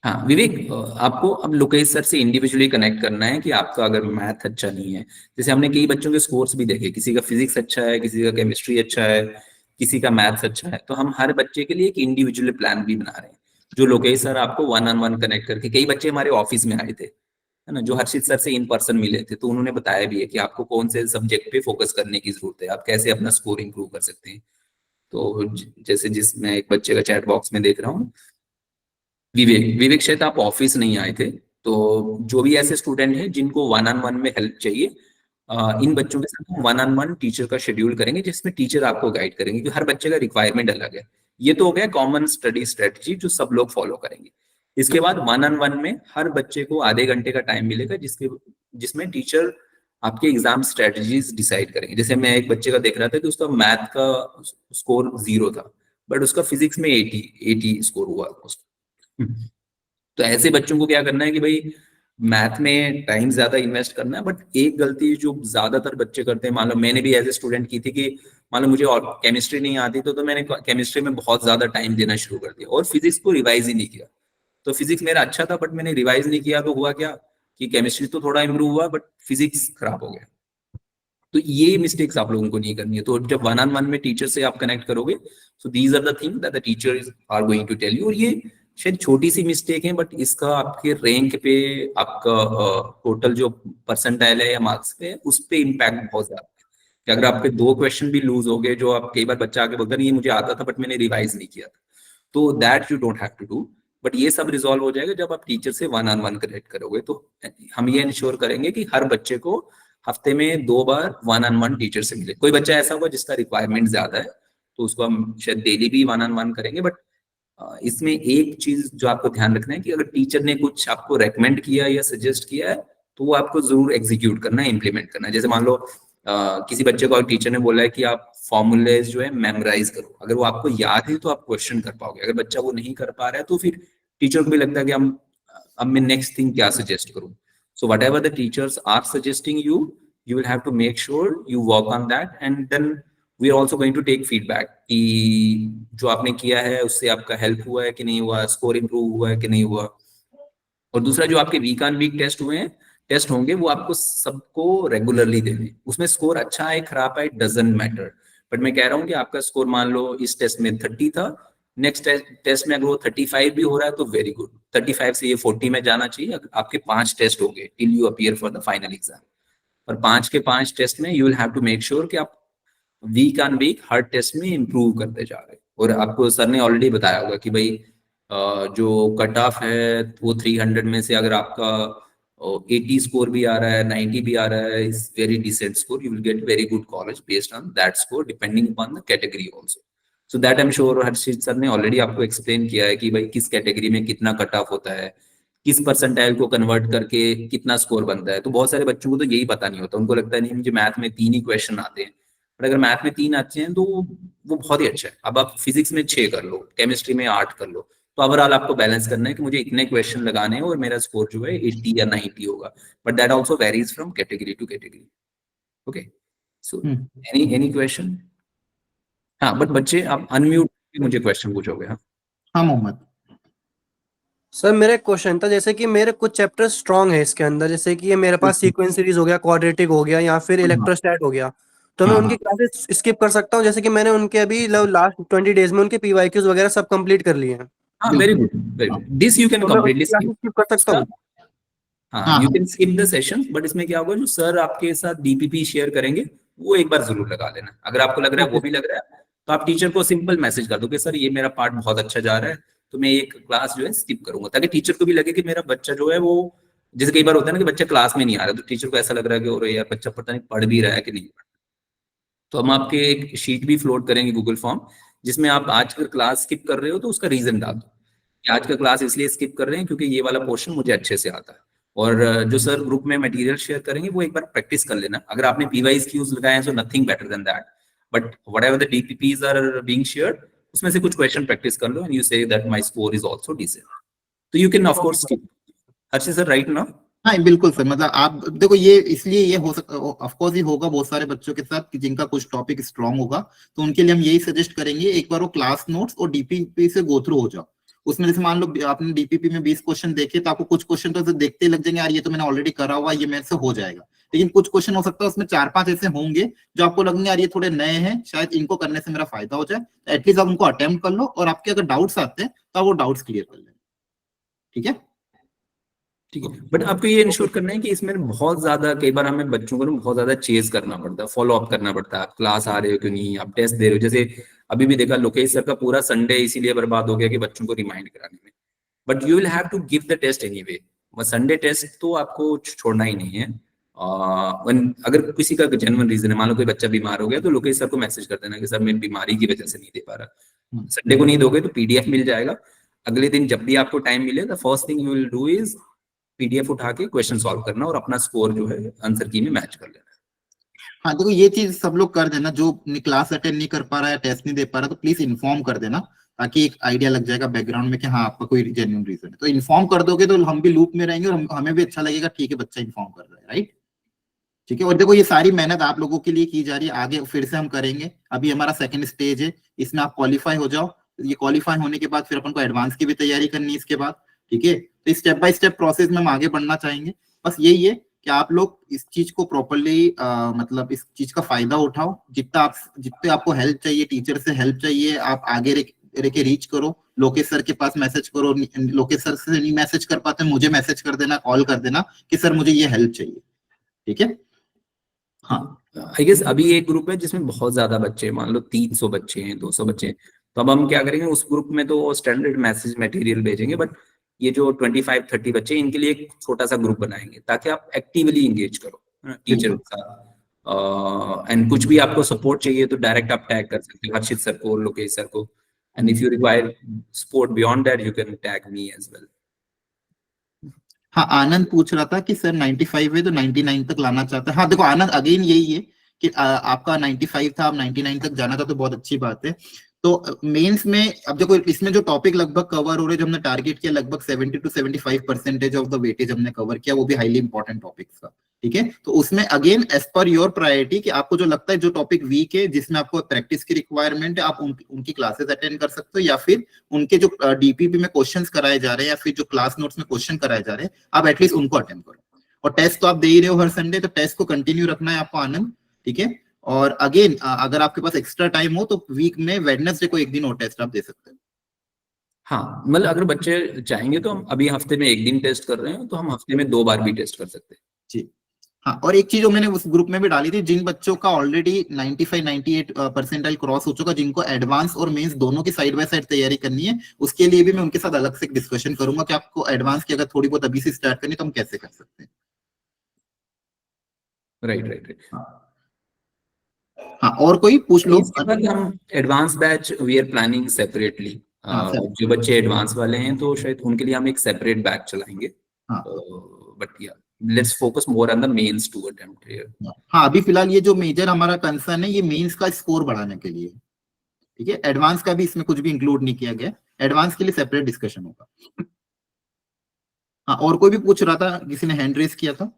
S3: हाँ विवेक, आपको अब लोकेश सर से इंडिविजुअली कनेक्ट करना है कि आपका अगर मैथ अच्छा नहीं है, जैसे हमने कई बच्चों के स्कोर्स भी देखे, किसी का फिजिक्स अच्छा है, किसी का केमिस्ट्री अच्छा है, किसी का मैथ्स अच्छा है, तो हम हर बच्चे के लिए एक इंडिविजुअल प्लान भी बना रहे हैं, जो लोकेश सर आपको 1-on-1 कनेक्ट करके। कई बच्चे हमारे ऑफिस में आए थे, है ना, जो हर्षित सर से इन पर्सन मिले थे, तो उन्होंने बताया भी है कि आपको कौन से सब्जेक्ट पे फोकस करने की जरूरत है, आप कैसे अपना स्कोर इंप्रूव कर सकते हैं। तो जैसे मैं एक बच्चे का चैट बॉक्स में देख रहा हूँ, विवेक शायद आप ऑफिस नहीं आए थे, तो जो भी ऐसे स्टूडेंट हैं जिनको 1-on-1 में हेल्प चाहिए, इन बच्चों के साथ हम 1-on-1 टीचर का शेड्यूल करेंगे, जिसमें टीचर आपको गाइड करेंगे, क्योंकि हर बच्चे का रिक्वायरमेंट अलग है। ये तो हो गया कॉमन स्टडी स्ट्रेटजी जो सब लोग फॉलो करेंगे। इसके बाद 1-on-1 में हर बच्चे को आधे घंटे का टाइम मिलेगा, जिसमें टीचर आपके एग्जाम स्ट्रेटजीज डिसाइड करेंगे। जैसे मैं एक बच्चे का देख रहा था कि उसका मैथ का स्कोर 0 था, बट उसका फिजिक्स में 80 स्कोर हुआ उसका। तो ऐसे बच्चों को क्या करना है कि भाई मैथ में टाइम ज्यादा इन्वेस्ट करना है। बट एक गलती जो ज्यादातर बच्चे करते हैं, मान लो मैंने भी एज ए स्टूडेंट की थी, कि मान लो मुझे और केमिस्ट्री नहीं आती, तो मैंने केमिस्ट्री में बहुत ज्यादा टाइम देना शुरू कर दिया और फिजिक्स को रिवाइज ही नहीं किया। तो फिजिक्स मेरा अच्छा था बट मैंने रिवाइज नहीं किया, तो हुआ क्या कि केमिस्ट्री तो थोड़ा इंप्रूव हुआ बट फिजिक्स खराब हो गया। तो ये मिस्टेक्स आप लोगों को नहीं करनी है। तो जब 1-on-1 में टीचर से आप कनेक्ट करोगे, so these are the thing that the teachers are going to tell you. और ये शायद छोटी सी मिस्टेक है, बट इसका आपके रैंक पे, आपका टोटल जो परसेंटाइल है या मार्क्स पे, उस पे इम्पैक्ट बहुत ज्यादा है। कि अगर आपके 2 क्वेश्चन भी लूज हो गए, जो आप कई बार बच्चा आके बोलता है ये मुझे आता था बट मैंने रिवाइज नहीं किया था, तो that you don't have to do. But ये सब रिजॉल्व हो जाएगा जब आप टीचर से 1-on-1 कनेक्ट करोगे। तो हम ये इंश्योर करेंगे कि हर बच्चे को हफ्ते में 2 बार 1-on-1 टीचर से मिले। कोई बच्चा ऐसा होगा जिसका रिक्वायरमेंट ज्यादा है तो उसको हम शायद डेली भी 1-on-1 करेंगे। बट इसमें एक चीज जो आपको ध्यान रखना है कि अगर टीचर ने कुछ आपको रेकमेंड किया या सजेस्ट किया है तो वो आपको जरूर एग्जीक्यूट करना है, इम्प्लीमेंट करना है। जैसे मान लो किसी बच्चे को टीचर ने बोला है कि आप फॉर्मूलेज जो है मेमोराइज करो, अगर वो आपको याद है तो आप क्वेश्चन कर पाओगे। अगर बच्चा वो नहीं कर पा रहा है तो फिर टीचर को भी लगता है कि हम अब मैं नेक्स्ट थिंग क्या सजेस्ट करूं। So whatever the teachers are suggesting you, you will have to make sure you work on that, and then we are also going to take feedback कि जो आपने किया है उससे आपका हेल्प हुआ है कि नहीं हुआ, स्कोर इंप्रूव हुआ है कि नहीं हुआ। और दूसरा जो आपके वीक ऑन वीक टेस्ट हुए हैं, टेस्ट होंगे, वो आपको सबको रेगुलरली देने। उसमें स्कोर अच्छा है खराब है डजंट मैटर, बट मैं कह रहा हूँ कि आपका स्कोर मान लो इस टेस्ट में 30 था, नेक्स्ट टेस्ट में अगर वो 35 भी हो रहा है तो वेरी गुड, 35 से ये 40 में जाना चाहिए। आपके 5 टेस्ट हो गए till you appear for the final exam, और 5 के 5 टेस्ट में you will have to make sure कि आप वीक ऑन वीक हर टेस्ट में इंप्रूव करते जा रहे हैं। और आपको सर ने ऑलरेडी बताया होगा कि भाई जो कट ऑफ है वो 300 में से अगर आपका 80 स्कोर भी आ रहा है, 90 भी आ रहा है, is very decent score, you will get very good college based on that score depending upon the category also. So that I am sure Harshit sir ने ऑलरेडी आपको एक्सप्लेन किया है कि भाई किस कैटेगरी में कितना कट ऑफ होता है, किस परसेंटाइल को कन्वर्ट करके कितना स्कोर बनता है। तो बहुत सारे बच्चों को तो यही पता नहीं होता, उनको लगता है नहीं मुझे मैथ में 3 ही क्वेश्चन आते हैं, बट अगर मैथ में 3 आते हैं तो वो बहुत ही अच्छा है। अब आप फिजिक्स में 6 कर लो, केमिस्ट्री में 8 कर लो, तो ओवरऑल आपको बैलेंस करना है कि मुझे इतने क्वेश्चन लगाने हैं और मेरा स्कोर जो है 80 या 90 होगा। But that also varies from category two category. Okay, so any question? हाँ, बट बच्चे आप अनम्यूट मुझे क्वेश्चन पूछोगे।
S1: हाँ मोहम्मद
S2: सर मेरा एक क्वेश्चन था, जैसे कि मेरे कुछ चैप्टर स्ट्रांग है इसके अंदर, जैसे कि ये मेरे पास सीक्वेंस सीरीज हो गया, क्वाड्रेटिक हो गया, या फिर इलेक्ट्रोस्टैट हो गया, तो मैं उनकी क्लासेस स्किप कर सकता हूँ? जैसे कि मैंने उनके अभी लास्ट 20 डेज में उनके पीवाईक्यूज वगैरह सब कंप्लीट कर लिए हैं।
S3: हाँ, very good, very good. This you can completely
S2: skip कर सकता हूँ।
S3: हाँ, you can skip the session, but इसमें क्या होगा, जो सर आपके साथ डीपीपी शेयर करेंगे वो एक बार जरूर लगा लेना। अगर आपको लग रहा है वो भी लग रहा है तो आप टीचर को सिंपल मैसेज कर दो कि सर ये मेरा पार्ट बहुत अच्छा जा रहा है तो मैं एक क्लास जो है स्किप करूंगा, ताकि टीचर को भी लगे कि मेरा बच्चा जो है वो, जैसे कई बार होता है ना कि बच्चा क्लास में नहीं आ रहा तो टीचर को ऐसा लग रहा है कि और यार बच्चा पता नहीं पढ़ भी रहा है कि नहीं। तो हम आपके एक शीट भी फ्लोट करेंगे गूगल फॉर्म, जिसमें आप आज का क्लास स्किप कर रहे हो तो उसका रीजन डाल दो कि आज का क्लास इसलिए स्किप कर रहे हैं क्योंकि ये वाला पोर्शन मुझे अच्छे से आता है। और जो सर ग्रुप में मटेरियल शेयर करेंगे वो एक बार प्रैक्टिस कर लेना। अगर आपने पीवाईज क्यूज लगाए हैं so nothing better than that, but whatever the DPPs are being shared उसमें से कुछ क्वेश्चन प्रैक्टिस कर लो and you say that my score is also decent, तो you can of course skip. अच्छा सर, राइट नाउ?
S1: हाँ बिल्कुल sir, मतलब आप देखो ये इसलिए ये हो सकता ऑफ कोर्स ये होगा बहुत सारे बच्चों के साथ कि जिनका कुछ टॉपिक स्ट्रांग होगा, तो उनके लिए हम यही सजेस्ट करेंगे एक बार वो क्लास नोट्स और डीपीपी से गो थ्रू हो जाओ। उसमें जैसे मान लो आपने डीपीपी में 20 क्वेश्चन देखे तो आपको कुछ क्वेश्चन तो देखते ही लग जाएंगे यार ये तो मैंने ऑलरेडी करा हुआ, ये मेरे से हो जाएगा। लेकिन कुछ क्वेश्चन हो सकता है उसमें 4-5 ऐसे होंगे जो आपको लगेंगे यार ये थोड़े नए हैं, शायद इनको करने से मेरा फायदा हो जाए, तो एटलीस्ट आप उनको अटेम्प्ट कर लो और आपके अगर डाउट्स आते हैं तो आप वो डाउट्स क्लियर कर लें। ठीक है,
S3: ठीक है, बट आपको ये इंश्योर करना है कि इसमें बहुत ज्यादा, कई बार हमें बच्चों को बहुत ज्यादा चेज करना पड़ता है, फॉलो अप करना पड़ता है। आप क्लास आ रहे हो क्यों नहीं, आप टेस्ट दे रहे हो। जैसे अभी भी देखा लोकेश सर का पूरा संडे इसीलिए बर्बाद हो गया कि बच्चों को रिमाइंड कराने में, but you will have to give the test anyway. Sunday test तो आपको छोड़ना ही नहीं है। अगर किसी का जेन्युइन रीजन है, मान लो कोई बच्चा बीमार हो गया तो लोकेश सर को मैसेज कर देना कि सर मैं बीमारी की वजह से नहीं दे पा रहा। संडे को नहीं दोगे तो पीडीएफ मिल जाएगा, अगले दिन जब भी आपको टाइम मिले the first thing you will do is PDF उठा के क्वेश्चन सॉल्व करना और अपना स्कोर जो है आंसर की में मैच कर लेना।
S1: हाँ देखो ये चीज सब लोग कर देना, जो क्लास अटेंड नहीं कर पा रहा है, टेस्ट नहीं दे पा रहा, तो प्लीज इन्फॉर्म कर देना ताकि एक आइडिया लग जाएगा बैकग्राउंड में कि हाँ आपका कोई जेन्युइन रीजन है। तो इन्फॉर्म कर दोगे तो हम भी लूप में रहेंगे और हमें भी अच्छा लगेगा, ठीक है बच्चा इन्फॉर्म कर रहा है, राइट। ठीक है, और देखो ये सारी मेहनत आप लोगों के लिए की जा रही है, आगे फिर से हम करेंगे। अभी हमारा सेकंड स्टेज है, इसमें आप क्वालिफाई हो जाओ, ये क्वालिफाई होने के बाद फिर अपन को एडवांस की भी तैयारी करनी है इसके बाद। ठीक है, तो स्टेप बाय स्टेप प्रोसेस में हम आगे बढ़ना चाहेंगे। बस यही है कि आप लोग इस चीज को प्रॉपरली मतलब इस चीज का फायदा उठाओ, जितने आपको हेल्प चाहिए, टीचर से हेल्प चाहिए, आप आगे रह के रीच करो। लोकेश सर के पास मैसेज करो, लोकेश सर से नहीं मैसेज कर पाते मुझे मैसेज कर देना, कॉल कर देना कि सर मुझे ये हेल्प चाहिए। ठीक है, हाँ
S3: आई गेस अभी एक ग्रुप है जिसमें बहुत ज्यादा बच्चे हैं, मान लो 300 बच्चे हैं, 200 बच्चे हैं, तो अब हम क्या करेंगे, उस ग्रुप में तो स्टैंडर्ड मैसेज मटेरियल भेजेंगे, बट ये जो 25-30 बच्चे हैं, इनके लिए एक छोटा सा ग्रुप बनाएंगे ताकि आप एक्टिवली इंगेज करो टीचर के साथ। एंड कुछ भी आपको सपोर्ट चाहिए तो डायरेक्ट आप टैग कर सकते हो हर्षित सर को, लोकेश सर को, and if you require support beyond that you can tag me as well.
S1: हाँ, आनंद पूछ रहा था कि सर 95 है तो 99 तक लाना चाहता है। हाँ देखो आनंद, अगेन यही है कि आपका 95 था, आप 99 तक जाना था, तो बहुत अच्छी बात है। तो मेंस में अब देखो इसमें जो टॉपिक लगभग कवर हो रहे, जो हमने टारगेट किया, लगभग 70 to 75% ऑफ द वेटेज हमने कवर किया, वो भी हाईली इंपॉर्टेंट टॉपिक्स का। ठीक है, तो उसमें again as per your priority कि आपको जो लगता है जो टॉपिक वीक है, जिसमें आपको प्रैक्टिस की रिक्वायरमेंट है, आप उनकी क्लासेस अटेंड कर सकते हो, या फिर उनके जो डीपीपी में क्वेश्चंस कराए जा रहे हैं, या फिर जो क्लास नोट्स में क्वेश्चन कराए जा रहे हैं, आप एटलीस्ट उनको अटेंड करो। और टेस्ट तो आप दे ही रहे हो हर संडे, तो टेस्ट को कंटिन्यू रखना है आपको आनंद। ठीक है, और अगेन अगर आपके पास एक्स्ट्रा टाइम हो तो वीक में वेडनेसडे को एक दिन और टेस्ट आप दे सकते हो।
S3: हाँ, मतलब अगर बच्चे चाहेंगे तो हम अभी हफ्ते में एक दिन टेस्ट कर रहे हैं, तो हम हफ्ते में 2 बार भी टेस्ट कर सकते हैं।
S1: जी हाँ, और एक चीज जो मैंने उस ग्रुप में भी डाली थी, जिन बच्चों का ऑलरेडी 95-98 परसेंटाइल क्रॉस हो चुका, जिनको एडवांस और मेंस दोनों की साइड बाय साइड तैयारी करनी है, उसके लिए भी मैं उनके साथ अलग से डिस्कशन करूंगा कि आपको एडवांस की अगर थोड़ी बहुत अभी से स्टार्ट करनी तो हम कैसे कर सकते हैं।
S3: Right right right.
S1: हाँ, और कोई पूछ लो।
S3: इसके बाद हम advance batch we are planning separately. जो बच्चे एडवांस वाले हैं तो शायद उनके लिए हम एक सेपरेट बैच चलाएंगे, बट या let's focus more on the mains to attempt here.
S1: हाँ, अभी फिलहाल ये जो मेजर हमारा कंसर्न है, ये मेंस का स्कोर बढ़ाने के लिए। ठीक है, एडवांस का भी इसमें कुछ भी इंक्लूड नहीं किया गया, एडवांस के लिए सेपरेट डिस्कशन होगा। हाँ, और कोई भी पूछ रहा था, किसी ने हैंड रेस किया था?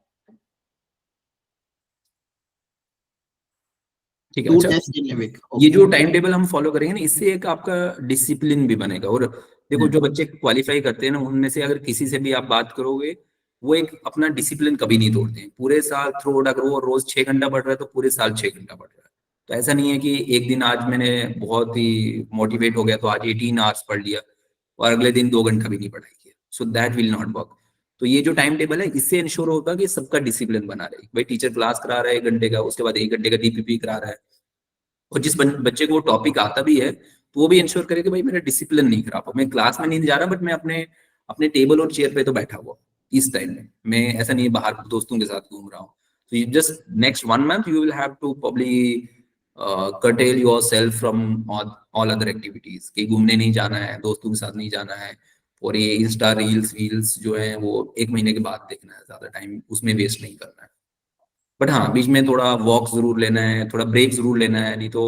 S3: ठीक है, अच्छा ये जो टाइम टेबल हम फॉलो करेंगे ना, इससे एक आपका डिसिप्लिन भी बनेगा। और देखो जो बच्चे क्वालिफाई करते हैं ना, उनमें से अगर किसी से भी आप बात करोगे, वो एक अपना डिसिप्लिन कभी नहीं तोड़ते हैं पूरे साल थ्रू आउट। अगर वो रोज 6 घंटा पढ़ रहा है तो पूरे साल 6 घंटा पढ़ रहा है। तो ऐसा नहीं है कि एक दिन आज मैंने बहुत ही मोटिवेट हो गया तो आज 18 आवर्स पढ़ लिया और अगले दिन 2 घंटा भी नहीं पढ़ाई किया, सो दैट विल नॉट वर्क। तो ये जो टाइम टेबल है, इससे इंश्योर होगा कि सबका डिसिप्लिन बना रहे। भाई टीचर क्लास करा रहा है 1 घंटे का, उसके बाद 1 घंटे का डीपीपी करा रहा है, और जिस बच्चे को वो टॉपिक आता भी है तो वो भी इंश्योर करे कि भाई मेरा डिसिप्लिन नहीं खराब हो, मैं क्लास में नहीं जा रहा, बट मैं अपने अपने टेबल और चेयर पे तो बैठा हुआ इस टाइम में, मैं ऐसा नहीं बाहर दोस्तों के साथ घूम रहा हूँ। तो you just next 1 month you will have to probably curtail yourself from all other activities, कि घूमने नहीं जाना है, दोस्तों के साथ नहीं जाना है, और ये इंस्टा रील्स जो है वो 1 महीने के बाद देखना है, ज्यादा टाइम उसमें वेस्ट नहीं करना है। बट हाँ, बीच में थोड़ा वॉक जरूर लेना है, थोड़ा ब्रेक जरूर लेना है, नहीं तो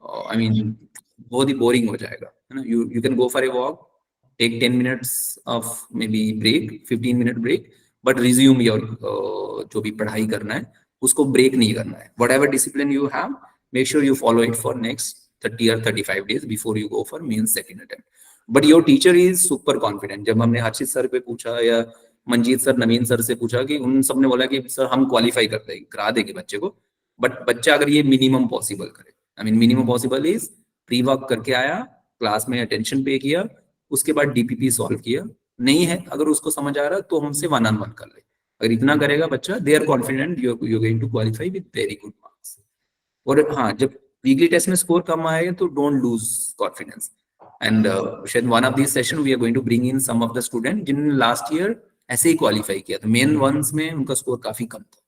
S3: आई मीन बहुत ही बोरिंग हो जाएगा, है ना। You can go for a walk, take 10 minutes of maybe break, 15 minute break, but resume your जो भी पढ़ाई करना है उसको ब्रेक नहीं करना है। What ever discipline you have, make sure you follow it for next 30 or 35 days before you go for main second attempt. But your teacher is super confident. जब हमने हर्षित सर पे पूछा या मंजीत सर, नवीन सर से पूछा, कि उन सब ने बोला कि सर हम क्वालिफाई कर देंगे, करा देंगे बच्चे को, बट बच्चा अगर ये मिनिमम पॉसिबल करे, I mean minimum possible is pre work करके आया, क्लास में अटेंशन पे किया, उसके बाद डीपीपी सॉल्व किया, नहीं है अगर उसको समझ आ रहा तो हमसे 1-on-1 कर ले। अगर इतना करेगा बच्चा, they are confident you are going to qualify with very good marks. और हाँ, जब वीकली टेस्ट में स्कोर कम आएगा तो डोंट लूज कॉन्फिडेंस। एंड शायद one of this session we are going to bring in some of the student जिन्होंने last year ऐसे ही क्वालिफाई किया था। मेन वंस में उनका स्कोर काफी कम था,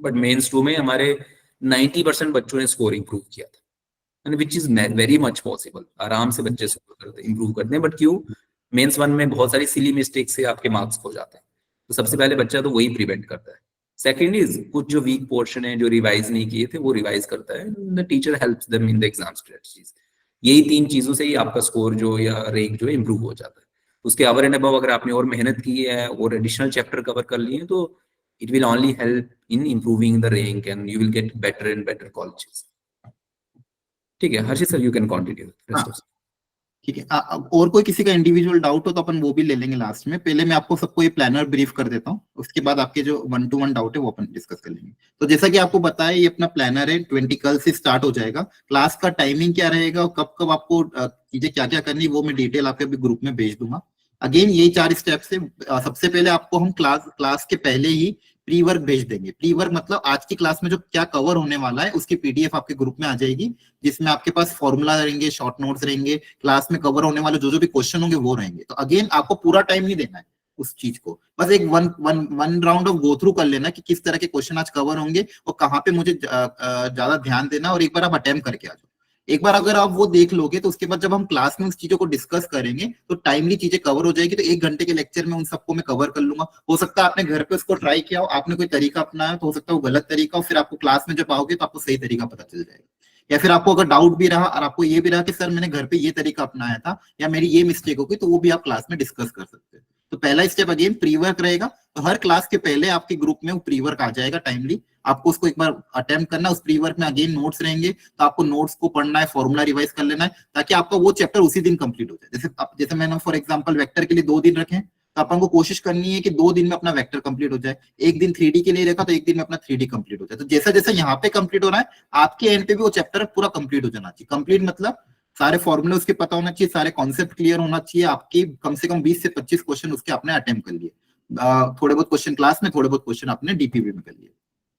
S3: बट मेंस 2 में हमारे 90% बच्चों ने स्कोर इंप्रूव किया था, which is very much possible. आराम से बच्चे स्कोर करते इंप्रूव करते हैं, बट क्यों, मेंस 1 में बहुत सारी सिली मिस्टेक से आपके मार्क्स खो जाते हैं। तो सबसे पहले बच्चा तो वही प्रिवेंट करता है। सेकेंड इज कुछ जो वीक पोर्शन है, जो रिवाइज नहीं किए थे, वो रिवाइज करता है, the teacher helps them in the exam strategies. यही 3 चीजों से ही आपका स्कोर जो या रैंक जो है इंप्रूव हो जाता है। उसके ओवर एंड अबव अगर आपने और मेहनत की है और एडिशनल चैप्टर कवर कर लिए तो it will only help in improving the rank and you will get better and better colleges. ठीक है हर्षित सर, यू कैन कंटिन्यू।
S1: ठीक है, और कोई किसी का इंडिविजुअल डाउट हो तो अपन वो भी ले लेंगे लास्ट में। पहले मैं आपको सबको ये प्लानर ब्रीफ कर देता हूँ, उसके बाद आपके जो 1-to-1 डाउट है वो अपन डिस्कस कर लेंगे। तो जैसा कि आपको बताया, ये अपना प्लानर है, 20 कल से स्टार्ट हो जाएगा। क्लास का टाइमिंग क्या रहेगा और कब कब आपको चीजें क्या क्या करनी, वो मैं डिटेल आपके ग्रुप में भेज दूंगा। अगेन यही 4 स्टेप्स है। सबसे पहले आपको हम क्लास के पहले ही प्री वर्क भेज देंगे। प्री वर्क मतलब आज की क्लास में जो क्या कवर होने वाला है उसकी पीडीएफ आपके ग्रुप में आ जाएगी, जिसमें आपके पास फॉर्मूला रहेंगे, शॉर्ट नोट्स रहेंगे, क्लास में कवर होने वाले जो जो भी क्वेश्चन होंगे वो रहेंगे। तो अगेन आपको पूरा टाइम नहीं देना है उस चीज को, बस एक one round of go through कर लेना कि किस तरह के क्वेश्चन आज कवर होंगे और कहाँ पे मुझे ज्यादा ध्यान देना, और एक बार आप अटेम्प्ट करके आ जाओ। एक बार अगर आप वो देख लोगे तो उसके बाद जब हम क्लास में उस चीजों को डिस्कस करेंगे तो टाइमली चीजें कवर हो जाएगी। तो 1 घंटे के लेक्चर में उन सबको मैं कवर कर लूंगा। हो सकता है आपने घर पे उसको ट्राई किया हो, आपने कोई तरीका अपनाया तो हो सकता है वो गलत तरीका हो, फिर आपको क्लास में जब आओगे तो आपको सही तरीका पता चल जाएगा। या फिर आपको अगर डाउट भी रहा और आपको ये भी रहा कि सर मैंने घर पे ये तरीका अपनाया था या मेरी ये मिस्टेक होगी, तो वो भी आप क्लास में डिस्कस कर सकते हैं। तो पहला स्टेप अगेन प्री वर्क रहेगा। तो हर क्लास के पहले आपके ग्रुप में वो प्री वर्क आ जाएगा टाइमली, आपको उसको एक बार अटेम्प्ट करना। उस प्री वर्क में अगेन नोट्स रहेंगे, तो आपको नोट्स को पढ़ना है, फॉर्मूला रिवाइज कर लेना है, ताकि आपका वो चैप्टर उसी दिन कंप्लीट हो जाए। जैसे मैंने फॉर एग्जांपल वेक्टर के लिए 2 दिन रखे, तो अपन को कोशिश करनी है कि 2 दिन में अपना वेक्टर कंप्लीट हो जाए। एक दिन 3D के लिए रखा तो एक दिन में अपना 3D कंप्लीट हो जाए। तो जैसा जैसा यहाँ पे कंप्लीट हो रहा है, आपके एंड पे भी वो चैप्टर पूरा कंप्लीट हो जाना चाहिए। कंप्लीट मतलब सारे फॉर्मूले उसके पता होना चाहिए, सारे कॉन्सेप्ट क्लियर होना चाहिए, आपकी कम से कम 20 से 25 क्वेश्चन उसके आपने अटेम्प्ट कर लिए। थोड़े बहुत क्वेश्चन क्लास में, थोड़े बहुत क्वेश्चन आपने डीपीपी में कर लिए।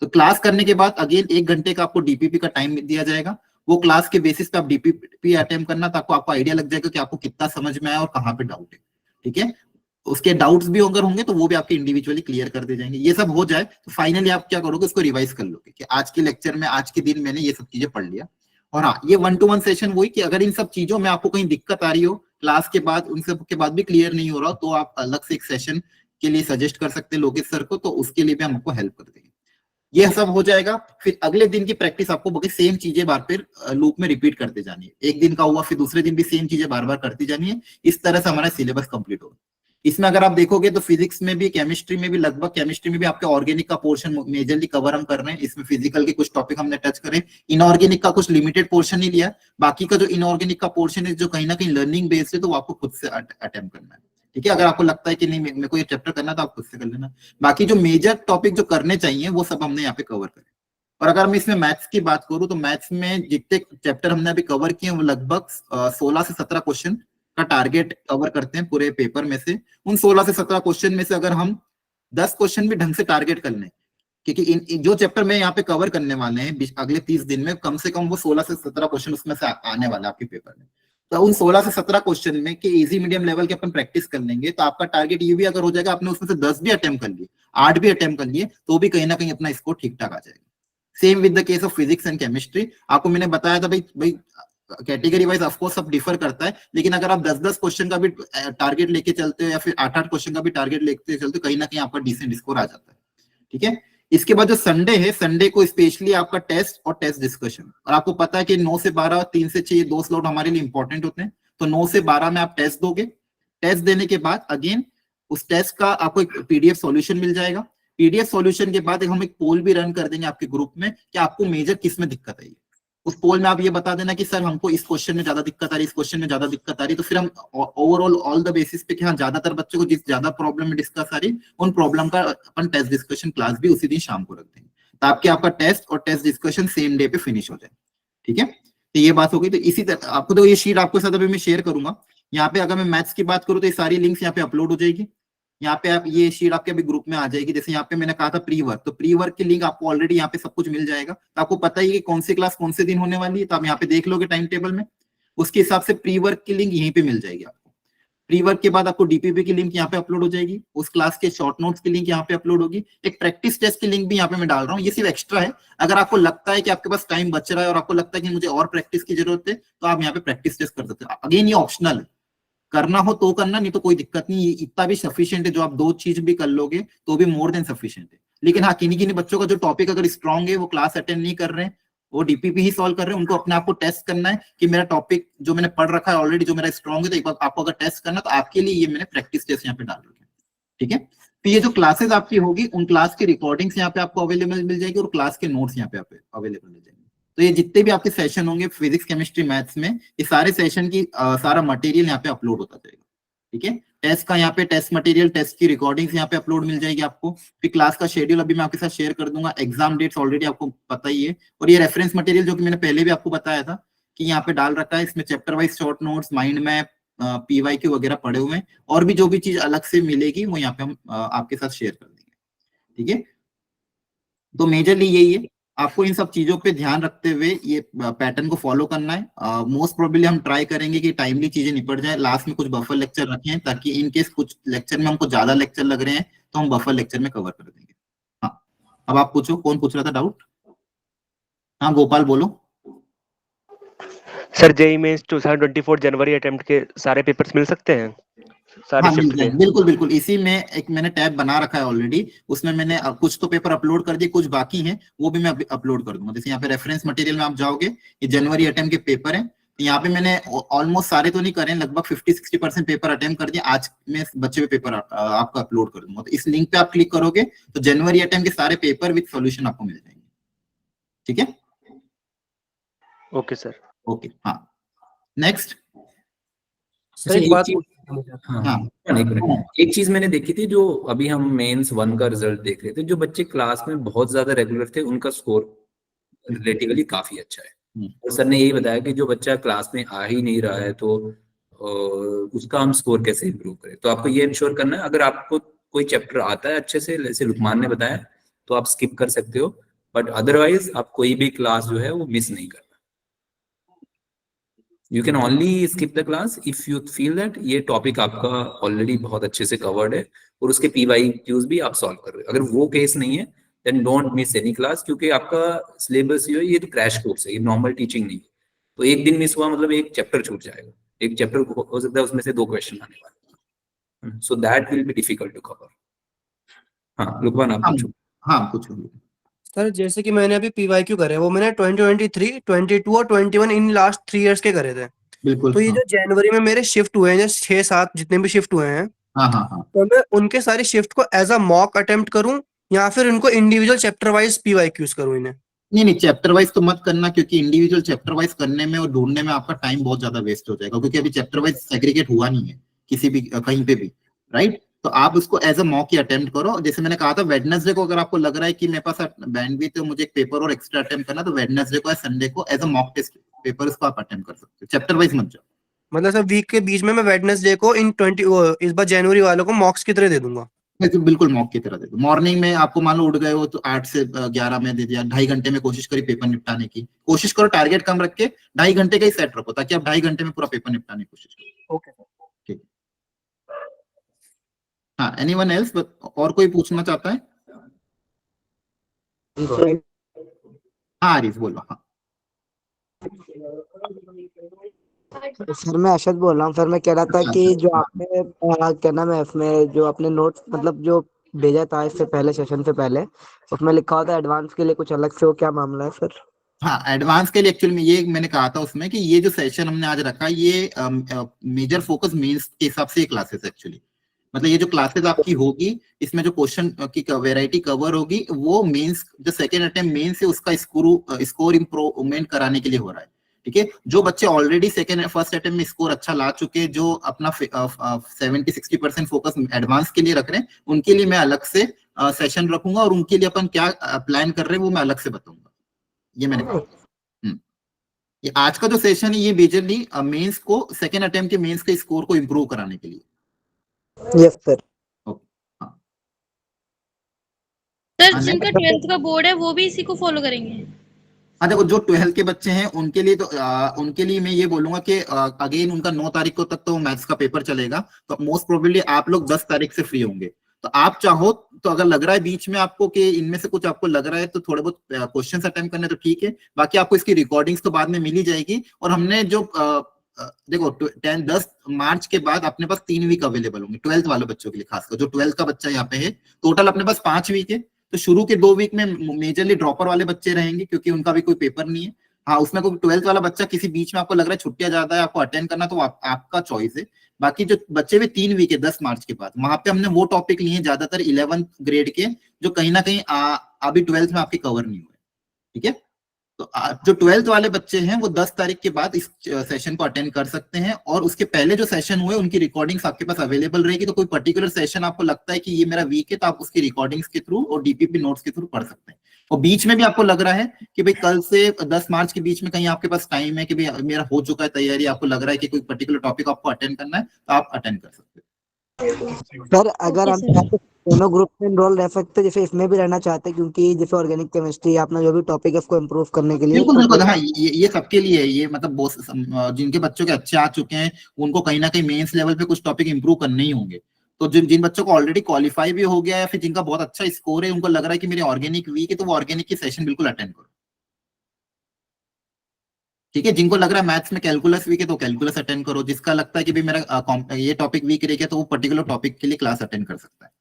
S1: तो क्लास करने के बाद अगेन 1 घंटे का आपको डीपीपी का टाइम दिया जाएगा। वो क्लास के बेसिस पे आप डीपीपी अटेम्प्ट करना, ताकि आपको आइडिया लग जाएगा कि आपको कितना समझ में आया और कहाँ पे डाउट है। ठीक है, उसके डाउट्स भी अगर होंगे तो वो भी आपके इंडिविजुअली क्लियर कर दे जाएंगे। ये सब हो जाए तो फाइनली आप क्या करोगे, उसको रिवाइज कर लोगे कि आज के लेक्चर में, आज के दिन मैंने ये सब चीजें पढ़ लिया। और हाँ, ये 1-to-1 सेशन वही कि अगर इन सब चीजों में आपको कहीं दिक्कत आ रही हो क्लास के बाद, उन सब के बाद भी क्लियर नहीं हो रहा, तो आप अलग से एक सेशन के लिए सजेस्ट कर सकते हैं लोकेश सर को, तो उसके लिए भी हम आपको हेल्प कर देंगे। ये सब हो जाएगा। फिर अगले दिन की प्रैक्टिस आपको बाकी सेम चीजें बार फिर लूप में रिपीट करते जानी है। एक दिन का हुआ, फिर दूसरे दिन भी सेम चीजें बार बार करती जानी है। इस तरह से हमारा सिलेबस कंप्लीट होगा। इसमें अगर आप देखोगे तो फिजिक्स में भी, केमिस्ट्री में भी, लगभग केमिस्ट्री में भी आपके ऑर्गेनिक का पोर्शन मेजरली कवर हम कर रहे हैं। इसमें फिजिकल के कुछ टॉपिक हमने टच करे, इनऑर्गेनिक का कुछ लिमिटेड पोर्शन ही लिया। बाकी का जो इनऑर्गेनिक का पोर्शन है, जो कहीं ना कहीं लर्निंग बेस्ड है, तो वो आपको खुद से अटेम्प्ट करना है। ठीक है, अगर आपको लगता है कि नहीं मेरे को ये चैप्टर करना, तो आप खुद से कर लेना। बाकी जो मेजर टॉपिक जो करने चाहिए वो सब हमने यहाँ पे कवर करे। और अगर मैं इसमें मैथ्स की बात करूं तो मैथ्स में जितने चैप्टर हमने अभी कवर किए वो लगभग 16 से 17 क्वेश्चन का टारगेट कवर करते हैं पूरे पेपर में से। उन 16 से 17 क्वेश्चन में से अगर हम 10 क्वेश्चन भी ढंग से टारगेट कर लें, क्योंकि इन जो चैप्टर में यहाँ पे कवर करने वाले हैं अगले 30 दिन में, कम से कम वो 16 से 17 क्वेश्चन उसमें से आने वाला है आपके पेपर में। तो उन 16 से 17 क्वेश्चन में कि इजी मीडियम लेवल के अपन प्रैक्टिस कर लेंगे, तो आपका टारगेट ये भी अगर हो जाएगा, आपने उसमें से 10 भी अटेम्प्ट कर लिए, 8 भी अटेम्प्ट कर लिए, तो भी कहीं ना कहीं अपना स्कोर ठीक ठाक आ जाएगा। Same with the case of physics and chemistry. आपको मैंने बताया था भाई कैटेगरी वाइज ऑफ कोर्स सब डिफर करता है, लेकिन अगर आप 10-10 क्वेश्चन का भी टारगेट लेके चलते हो या फिर 8-8 क्वेश्चन का भी टारगेट लेके चलते हो, कहीं ना कहीं आपका डिसेंट स्कोर आ जाता है। ठीक है, इसके बाद जो संडे है, संडे को स्पेशली आपका टेस्ट और टेस्ट डिस्कशन। और आपको पता है कि 9 से 12, 3 से 6 2 स्लॉट हमारे लिए इंपॉर्टेंट होते हैं। तो 9 से 12 में आप टेस्ट दोगे। टेस्ट देने के बाद अगेन उस टेस्ट का आपको एक पीडीएफ सॉल्यूशन मिल जाएगा। पीडीएफ सॉल्यूशन के बाद हम एक पोल भी रन कर देंगे आपके ग्रुप में कि आपको मेजर किस में दिक्कत आई है। उस पोल में आप ये बता देना कि सर हमको इस क्वेश्चन में ज्यादा दिक्कत आ रही है, इस क्वेश्चन में ज्यादा दिक्कत आ रही है। तो फिर हम ओवरऑल ऑल द बेसिस पे कि हाँ, ज्यादातर बच्चों को जिस ज्यादा प्रॉब्लम में डिस्कस आ रही है, उन प्रॉब्लम का अपन टेस्ट डिस्कशन क्लास भी उसी दिन शाम को रख देंगे, ताकि आपका टेस्ट और टेस्ट डिस्कशन सेम डे पे फिनिश हो जाए। ठीक है, तो ये बात हो गई। तो इसी तरह आपको, तो ये शीट आपके साथ अभी मैं शेयर करूंगा। यहाँ पे अगर मैं मैथ्स की बात करूँ तो ये सारी लिंक्स यहाँ पे अपलोड हो जाएगी। यहाँ पे आप ये शीट आपके अभी ग्रुप में आ जाएगी। जैसे यहाँ पे मैंने कहा था प्री वर्क, तो प्री वर्क की लिंक आपको ऑलरेडी यहाँ पे सब कुछ मिल जाएगा। तो आपको पता ही है कि कौन सी क्लास कौन से दिन होने वाली है, तो आप यहाँ पे देख लोगे टाइम टेबल में, उसके हिसाब से प्री वर्क की लिंक यहीं पे मिल जाएगी आपको। प्री वर्क के बाद आपको डीपीपी की लिंक यहाँ पे अपलोड हो जाएगी, उस क्लास के शॉर्ट नोट्स की लिंक यहाँ पे अपलोड होगी, एक प्रैक्टिस टेस्ट की लिंक भी यहाँ पे मैं डाल रहा हूँ। ये सिर्फ एक्स्ट्रा है, अगर आपको लगता है कि आपके पास टाइम बच रहा है और आपको लगता है कि मुझे और प्रैक्टिस की जरूरत है, तो आप यहाँ पे प्रैक्टिस टेस्ट कर सकते हो। अगेन ये ऑप्शनल है, करना हो तो करना, नहीं तो कोई दिक्कत नहीं। इतना भी सफिशिएंट है, जो आप 2 चीज भी कर लोगे तो भी मोर देन सफिशिएंट है। लेकिन हाँ, किन्हीं बच्चों का जो टॉपिक अगर स्ट्रांग है, वो क्लास अटेंड नहीं कर रहे हैं, वो डीपीपी ही सॉल्व कर रहे हैं, उनको अपने आप को टेस्ट करना है कि मेरा टॉपिक जो मैंने पढ़ रखा है ऑलरेडी, जो मेरा स्ट्रांग है, तो एक बार आपको अगर टेस्ट करना, तो आपके लिए ये मैंने प्रैक्टिस टेस्ट यहाँ पे डाल रखे हैं। ठीक है, तो ये जो क्लासेस आपकी होगी, उन क्लास की रिकॉर्डिंग्स यहाँ पे आपको अवेलेबल मिल जाएगी और क्लास के नोट्स यहाँ पे अवेलेबल मिल जाएंगे। तो ये जितने भी आपके सेशन होंगे फिजिक्स, केमिस्ट्री, मैथ्स में, ये सारे सेशन की सारा मटेरियल यहाँ पे अपलोड होता जाएगा। ठीक है, टेस्ट का यहाँ पे टेस्ट मटेरियल, टेस्ट की रिकॉर्डिंग्स यहाँ पे अपलोड मिल जाएगी आपको। फिर क्लास का शेड्यूल अभी मैं आपके साथ शेयर कर दूंगा। एग्जाम डेट्स ऑलरेडी आपको पता ही है। और ये रेफरेंस मटेरियल जो कि मैंने पहले भी आपको बताया था कि यहाँ पे डाल रखा है, इसमें chapter wise short notes, mind map, PYQ वगैरह पड़े हुए हैं। और भी जो भी चीज अलग से मिलेगी वो यहाँ पे हम आपके साथ शेयर कर देंगे। ठीक है, तो मेजरली यही है, आपको इन सब चीजों पे ध्यान रखते हुए ये पैटर्न को फॉलो करना है। मोस्ट प्रोबेबली हम ट्राई करेंगे कि टाइमली चीजें निपट जाए, लास्ट में कुछ बफर लेक्चर रखें ताकि इन केस कुछ लेक्चर में हमको ज्यादा लेक्चर लग रहे हैं तो हम बफर लेक्चर में कवर कर देंगे। हाँ, अब आप पूछो, कौन पूछ रहा था डाउट? हाँ गोपाल बोलो।
S4: सर जेईई मेंस 2024 जनवरी अटेम्प्ट के सारे पेपर्स मिल सकते हैं, सारे
S1: हाँ मिल
S4: शिफ्ट के?
S1: जाएंगे, बिल्कुल बिल्कुल। इसी में एक मैंने टैब बना रखा है ऑलरेडी, उसमें मैंने कुछ तो पेपर अपलोड कर दिए, कुछ बाकी हैं वो भी मैं अपलोड कर दूंगा। जैसे यहाँ पे रेफरेंस मटेरियल में आप जाओगे, ये जनवरी अटेम्प्ट के पेपर है, यहाँ पे मैंने ऑलमोस्ट सारे तो नहीं करे, लगभग 50-60% पेपर अटेम्प्ट कर दिए। आज में बचे हुए पेपर आपका अपलोड कर दूंगा। तो इस लिंक पे आप क्लिक करोगे तो जनवरी अटेम्प्ट के सारे पेपर विद सोल्यूशन आपको मिल जाएंगे। ठीक है,
S4: ओके सर।
S1: ओके। हाँ नेक्स्ट।
S2: सर एक बात पूछनी थी मुझे।
S1: हाँ
S3: एक मिनट, एक चीज मैंने देखी थी, जो अभी हम मेंस 1 का रिजल्ट देख रहे थे, जो बच्चे क्लास में बहुत ज्यादा रेगुलर थे उनका स्कोर रिलेटिवली काफी अच्छा है। और सर ने यही बताया कि जो बच्चा क्लास में आ ही नहीं रहा है तो उसका हम स्कोर कैसे इम्प्रूव करें। तो आपको ये इंश्योर करना है, अगर आपको कोई चैप्टर आता है अच्छे से, जैसे लुकमान ने बताया, तो आप स्किप कर सकते हो, बट अदरवाइज आप कोई भी क्लास जो है वो मिस नहीं करना। You can only skip the class if you feel that ये टॉपिक आपका ऑलरेडी बहुत अच्छे से कवर्ड है और उसके PYQs भी आप सॉल्व कर रहे हो। अगर वो केस नहीं है then don't miss any class, क्योंकि आपका सिलेबस ये तो क्रैश कोर्स है, ये नॉर्मल टीचिंग नहीं है। तो एक दिन मिस हुआ मतलब एक चैप्टर छूट जाएगा, एक चैप्टर हो सकता है उसमें से 2 क्वेश्चन आने वाले, so that will be difficult to cover. हाँ लुकमान आप पूछो।
S1: हाँ पूछो।
S2: सर जैसे कि मैंने अभी PYQ करे, वो मैंने 2023, 22 और 21 इन लास्ट 3 इयर्स के करे थे।
S1: बिल्कुल।
S2: तो ये जो जनवरी में मेरे शिफ्ट हुए हैं, 6-7 जितने भी शिफ्ट हुए हैं,
S1: हाँ हाँ हाँ,
S2: तो मैं उनके सारे शिफ्ट को एज अ मॉक अटेम्प्ट करूं या फिर उनको इंडिविजुअल चैप्टर वाइज PYQs करूं इन्हें?
S1: नहीं चैप्टर वाइज तो मत करना, क्योंकि इंडिविजुअल चैप्टर वाइज करने में और ढूंढने में आपका टाइम बहुत ज्यादा वेस्ट हो जाएगा, क्योंकि अभी चैप्टर वाइज सेग्रीगेट हुआ नहीं है किसी भी कहीं पे भी, राइट? तो आप उसको एज अ मॉक ही अटेम्प्ट करो। जैसे मैंने कहा था वेडनेसडे को अगर आपको लग रहा है कि मेरे पास बैंडविड्थ है, मुझे एक पेपर और एक्स्ट्रा अटेम्प्ट करना, तो वेडनेसडे को या संडे को as a mock test paper इसको आप अटेम्प्ट कर सकते हो, चैप्टर वाइज मत जाओ।
S2: मतलब सर वीक के बीच में मैं वेडनेसडे को इन 20 इस बार जनवरी वालों को मॉक्स की तरह दे दूंगा?
S1: बिल्कुल मॉक की तरह दे दो। मॉर्निंग में आपको मान लो उठ गए हो तो 8 से 11 में दे दिया, 2.5 घंटे में कोशिश करी पेपर निपटाने की, कोशिश करो टारगेट कम रख के 2.5 घंटे का ही सेट रखो, ताकि आप 2.5 घंटे में पूरा पेपर निपटाने की कोशिश करो।
S2: ओके
S1: ठीक। हाँ एनीवन एल्स, और कोई पूछना चाहता है? हाँ आरिफ बोलो। हाँ
S5: सर मैं अशद बोल रहा हूँ। सर मैं कह रहा था कि जो आपने क्या नाम है उसमें जो आपने नोट्स मतलब जो भेजा था इससे पहले सेशन से पहले, उसमें लिखा हुआ था एडवांस के लिए कुछ अलग से, वो क्या मामला है सर?
S1: हाँ एडवांस के लिए एक्चुअली में ये मैंने कहा था उसमें कि ये जो सेशन हमने आज रखा, ये मेजर फोकस मेंस के हिसाब से क्लासेस एक्चुअली, मतलब ये जो क्लासेस आपकी होगी इसमें जो क्वेश्चन की वैरायटी कवर होगी वो मेंस जो सेकेंड अटेम्प्ट मेंस है उसका स्कोर इंप्रूवमेंट कराने के लिए हो रहा है। ठीक है, जो बच्चे ऑलरेडी फर्स्ट अटेम्प्ट में स्कोर अच्छा ला चुके, जो अपना 70-60% फोकस एडवांस के लिए रख रहे हैं, उनके लिए मैं अलग से सेशन रखूंगा, और उनके लिए अपन क्या प्लान कर रहे हैं वो मैं अलग से बताऊंगा। ये मैंने कहा। ये आज का जो सेशन है ये मेजरली मेंस को, सेकेंड अटेम्प्ट के मेंस के स्कोर को इंप्रूव कराने के लिए।
S5: Yes sir.
S6: सर जिनका 12th का बोर्ड है वो भी इसी को फॉलो करेंगे?
S1: हाँ देखो, जो 12th के बच्चे हैं उनके लिए तो उनके लिए मैं ये बोलूंगा कि अगेन उनका 9 तारीख को तक तो मैथ्स का पेपर चलेगा, तो मोस्ट प्रोबेबली आप लोग 10 तारीख से फ्री होंगे। तो आप चाहो तो अगर लग रहा है बीच में आपको कि इनमें से कुछ आपको लग रहा है तो थोड़े बहुत क्वेश्चन अटेम्प्ट करने तो ठीक है, बाकी आपको इसकी रिकॉर्डिंग्स तो बाद में मिल ही जाएगी। और हमने जो देखो 10 मार्च के बाद अपने पास 3 वीक अवेलेबल होंगे 12th वाले बच्चों के लिए, खासकर जो 12th का बच्चा यहाँ पे है, टोटल अपने पास 5 वीक है। तो शुरू के 2 वीक में मेजरली ड्रॉपर वाले बच्चे रहेंगे, क्योंकि उनका भी कोई पेपर नहीं है। हाँ उसमें कोई 12th वाला बच्चा किसी बीच में आपको लग रहा है छुट्टियां ज्यादा है, आपको अटेंड करना, तो आपका चॉइस है। बाकी जो बच्चे भी 3 वीक है 10 मार्च के बाद, वहां पे हमने वो टॉपिक लिए ज्यादातर 11th ग्रेड के, जो कहीं ना कहीं अभी 12th में आपके कवर नहीं हुए। ठीक है, तो जो 12th वाले बच्चे हैं वो 10 तारीख के बाद इस सेशन को अटेंड कर सकते हैं, और उसके पहले जो सेशन हुए उनकी रिकॉर्डिंग्स आपके पास अवेलेबल रहेगी। तो कोई पर्टिकुलर सेशन आपको लगता है कि ये मेरा वीक है, तो आप उसकी रिकॉर्डिंग्स के थ्रू और DPP नोट्स के थ्रू पढ़ सकते हैं। और बीच में भी आपको लग रहा है कि भाई कल से 10 मार्च के बीच में कहीं आपके पास टाइम है कि भाई मेरा हो चुका है तैयारी, आपको लग रहा है कि कोई पर्टिकुलर टॉपिक आपको अटेंड करना है, तो आप अटेंड कर सकते हैं।
S5: सर अगर हम दोनों ग्रुप में इनरोल रह सकते हैं, जैसे इसमें भी रहना चाहते हैं, क्योंकि जैसे ऑर्गेनिक केमिस्ट्री अपना जो भी टॉपिक है उसको इम्प्रूव करने के लिए
S1: बिल्कुल
S5: तो
S1: बिल्कुल, हाँ ये सबके लिए है, ये मतलब जिनके बच्चों के अच्छे आ चुके हैं उनको कहीं ना कहीं मेंस लेवल पे कुछ टॉपिक इंप्रूव करने ही होंगे। तो जिन बच्चों को ऑलरेडी क्वालिफाई भी हो गया है, फिर जिनका बहुत अच्छा स्कोर है, उनको लग रहा है कि मेरे ऑर्गेनिक वीक है, तो वो ऑर्गेनिक की सेशन बिल्कुल अटेंड करो। ठीक है, जिनको लग रहा है मैथ्स में कैलकुलस वीक है तो कैलकुलस अटेंड करो, जिसका लगता है कि भाई मेरा ये टॉपिक वीक रह गया तो वो पर्टिकुलर टॉपिक के लिए क्लास अटेंड कर सकता है।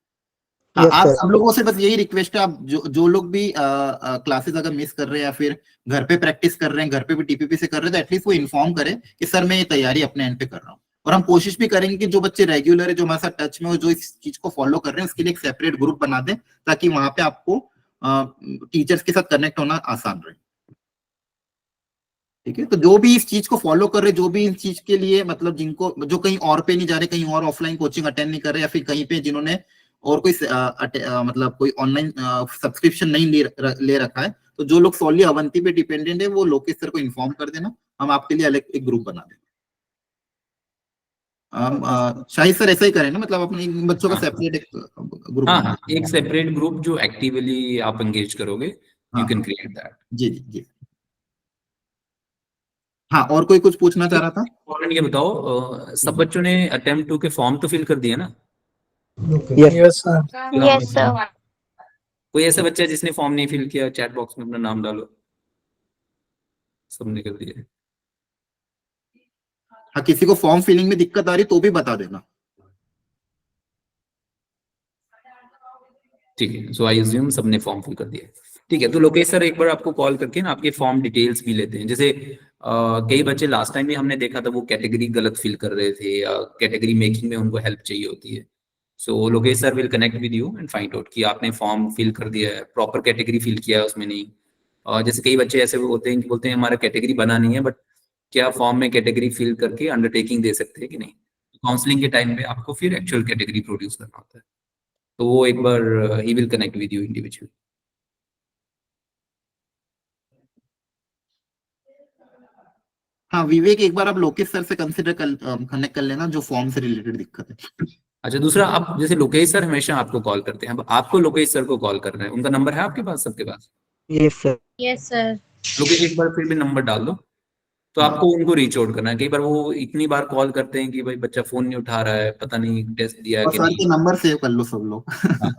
S1: हाँ,
S5: यस
S1: आप
S5: सर।
S1: सब लोगों से बस यही रिक्वेस्ट है, आप जो लोग भी क्लासेस अगर मिस कर रहे हैं या फिर घर पे प्रैक्टिस कर रहे हैं, घर पे भी टीपीपी से कर रहे हैं, तो एटलीस्ट वो इन्फॉर्म करें कि सर मैं ये तैयारी अपने एंड पे कर रहा हूँ। और हम कोशिश भी करेंगे कि जो बच्चे रेगुलर है, जो हमारे साथ टच में हो, जो इस चीज को फॉलो कर रहे हैं, उसके लिए एक सेपरेट ग्रुप बना दें, ताकि वहां पे आपको टीचर्स के साथ कनेक्ट होना आसान रहे। ठीक है, तो जो भी इस चीज को फॉलो कर रहे, जो भी इस चीज के लिए मतलब जिनको, जो कहीं और पे नहीं जा रहे, कहीं और ऑफलाइन कोचिंग अटेंड नहीं कर रहे, या फिर कहीं पे जिन्होंने और कोई मतलब कोई ऑनलाइन सब्सक्रिप्शन नहीं ले रखा है, तो जो लोग सोली अवंती पे डिपेंडेंट है, वो लोकेश सर को इन्फॉर्म कर देना, हम आपके लिए अलग एक ग्रुप बना देंगे। शाहिद सर ऐसा ही करें ना, मतलब अपने बच्चों का
S3: हाँ।
S1: सेपरेट एक ग्रुप
S3: हाँ
S1: बना
S3: हाँ, एक सेपरेट ग्रुप जो एक्टिवली आप एंगेज करोगे, यू
S1: हाँ
S3: कैन क्रिएट दैट।
S1: जी जी जी। हाँ, और कोई कुछ पूछना चाह रहा था?
S3: और ये बताओ, सब बच्चों ने अटेम्प्ट 2 के फॉर्म तो फिल कर दिया ना?
S5: Yes sir.
S6: Yes sir.
S3: कोई ऐसा बच्चा है जिसने फॉर्म नहीं फिल किया? चैट बॉक्स में अपना नाम डालो। सबने कर दिया।
S1: हाँ, किसी को फॉर्म फिलिंग में दिक्कत आ रही तो भी बता देना।
S3: ठीक है, सो आई अज्यूम सबने फॉर्म फिल कर दिया। ठीक है, तो लोकेश सर एक बार आपको कॉल करके ना आपके फॉर्म डिटेल्स भी लेते हैं। जैसे कई बच्चे लास्ट टाइम भी हमने देखा था वो कैटेगरी गलत फिल कर रहे थे, या कैटेगरी मेकिंग में उनको हेल्प चाहिए होती है। So Lokesh sir will connect with you and find out कि आपने फॉर्म फिल कर दिया है, प्रॉपर कैटेगरी फिल किया है उसमें नहीं। और जैसे कई बच्चे ऐसे होते हैं कि बोलते हैं हमारा कैटेगरी बना नहीं है, बट क्या फॉर्म में कैटेगरी फिल करके अंडरटेकिंग दे सकते हैं कि नहीं। काउंसलिंग के टाइम पे आपको फिर एक्चुअल कैटेगरी प्रोड्यूस करना होता है। तो वो एक बार ही will connect with you individually.
S1: हाँ विवेक, एक बार आप लोकेश सर से कनेक्ट कर लेना, जो फॉर्म से रिलेटेड दिक्कत है।
S3: अच्छा, दूसरा, आप जैसे लोकेश सर हमेशा आपको कॉल करते हैं, अब आपको लोकेश सर को कॉल कर रहे हैं, उनका नंबर है आपके पास, सबके पास?
S5: Yes sir.
S6: Yes sir.
S3: Lokesh एक बार फिर भी नंबर डाल दो, तो
S1: हाँ,
S3: आपको उनको रीच आउट करना है। कई बार वो इतनी बार कॉल करते हैं कि भाई बच्चा फोन नहीं उठा रहा है, पता नहीं टेस्ट दिया है
S1: और
S3: कि
S1: सर
S3: नहीं।
S1: के नंबर सेव कर लो सब लोग।
S3: हाँ,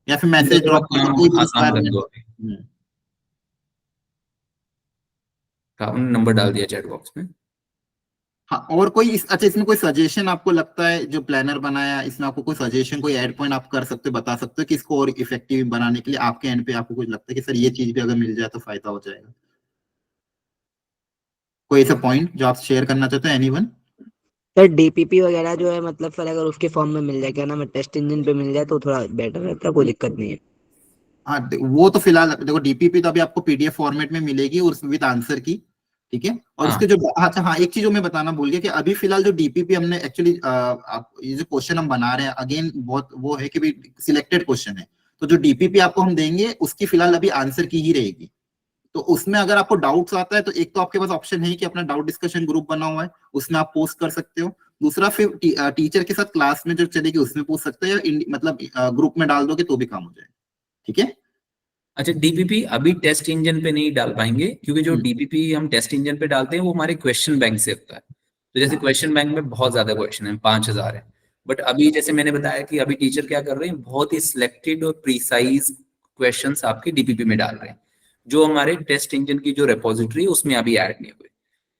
S1: या फिर
S3: उनका
S1: मैसेज
S3: थोड़ा
S1: ड्रॉप कर दो, कोई भी
S3: काम आसान कर दो
S1: रिक्वायरमेंट।
S3: अभी। उन्होंने नंबर डाल दिया चैट बॉक्स में।
S1: हाँ, और कोई अच्छा इसमें कोई सजेशन आपको लगता है, जो प्लानर बनाया इसमें आपको कोई सजेशन, कोई ऐड पॉइंट आप कर सकते हो, बता सकते हो कि इसको और इफेक्टिव बनाने के लिए आपके एंड पे आपको कुछ लगता है कि सर ये चीज भी अगर मिल जाए तो फायदा हो जाएगा? कोई ऐसा पॉइंट जो आप शेयर करना चाहते हो, एनीवन?
S5: सर डीपीपी वगैरह जो है, मतलब सर अगर उसके फॉर्म में मिल जाए, क्या नाम है, टेस्ट इंजन पे मिल जाए तो थोड़ा बेटर रहता है, कोई दिक्कत नहीं है।
S1: हाँ, वो तो फिलहाल देखो, डीपीपी तो अभी आपको पीडीएफ फॉर्मेट में मिलेगी और विद आंसर की। ठीक है, और
S3: हाँ
S1: उसके जो, अच्छा हाँ, एक चीज जो मैं बताना भूल गया कि अभी फिलहाल जो डीपीपी हमने एक्चुअली ये जो क्वेश्चन हम बना रहे हैं, अगेन बहुत वो है कि भाई सिलेक्टेड क्वेश्चन है, तो जो डीपीपी आपको हम देंगे उसकी फिलहाल अभी आंसर की ही रहेगी। तो उसमें अगर आपको डाउट्स आता है, तो एक तो आपके पास ऑप्शन है कि अपना डाउट डिस्कशन ग्रुप बना हुआ है, उसमें आप पोस्ट कर सकते हो। दूसरा, फिर टीचर के साथ क्लास में जो चलेगी उसमें पूछ सकते हो, या मतलब ग्रुप में डाल दोगे तो भी काम हो जाएगा। ठीक है।
S3: अच्छा, डीपीपी अभी टेस्ट इंजन पे नहीं डाल पाएंगे, क्योंकि जो
S1: हम्म,
S3: डीपीपी हम टेस्ट इंजन पे डालते हैं वो हमारे क्वेश्चन बैंक से होता है। तो जैसे क्वेश्चन बैंक में बहुत ज्यादा क्वेश्चन है, 5000 है। बट अभी जैसे मैंने बताया कि अभी टीचर क्या कर रहे हैं, बहुत ही सिलेक्टेड और प्रिसाइज क्वेश्चंस आपके डीपीपी में डाल रहे हैं, जो हमारे टेस्ट इंजन की जो रेपोजिटरी है उसमें अभी ऐड नहीं हुए।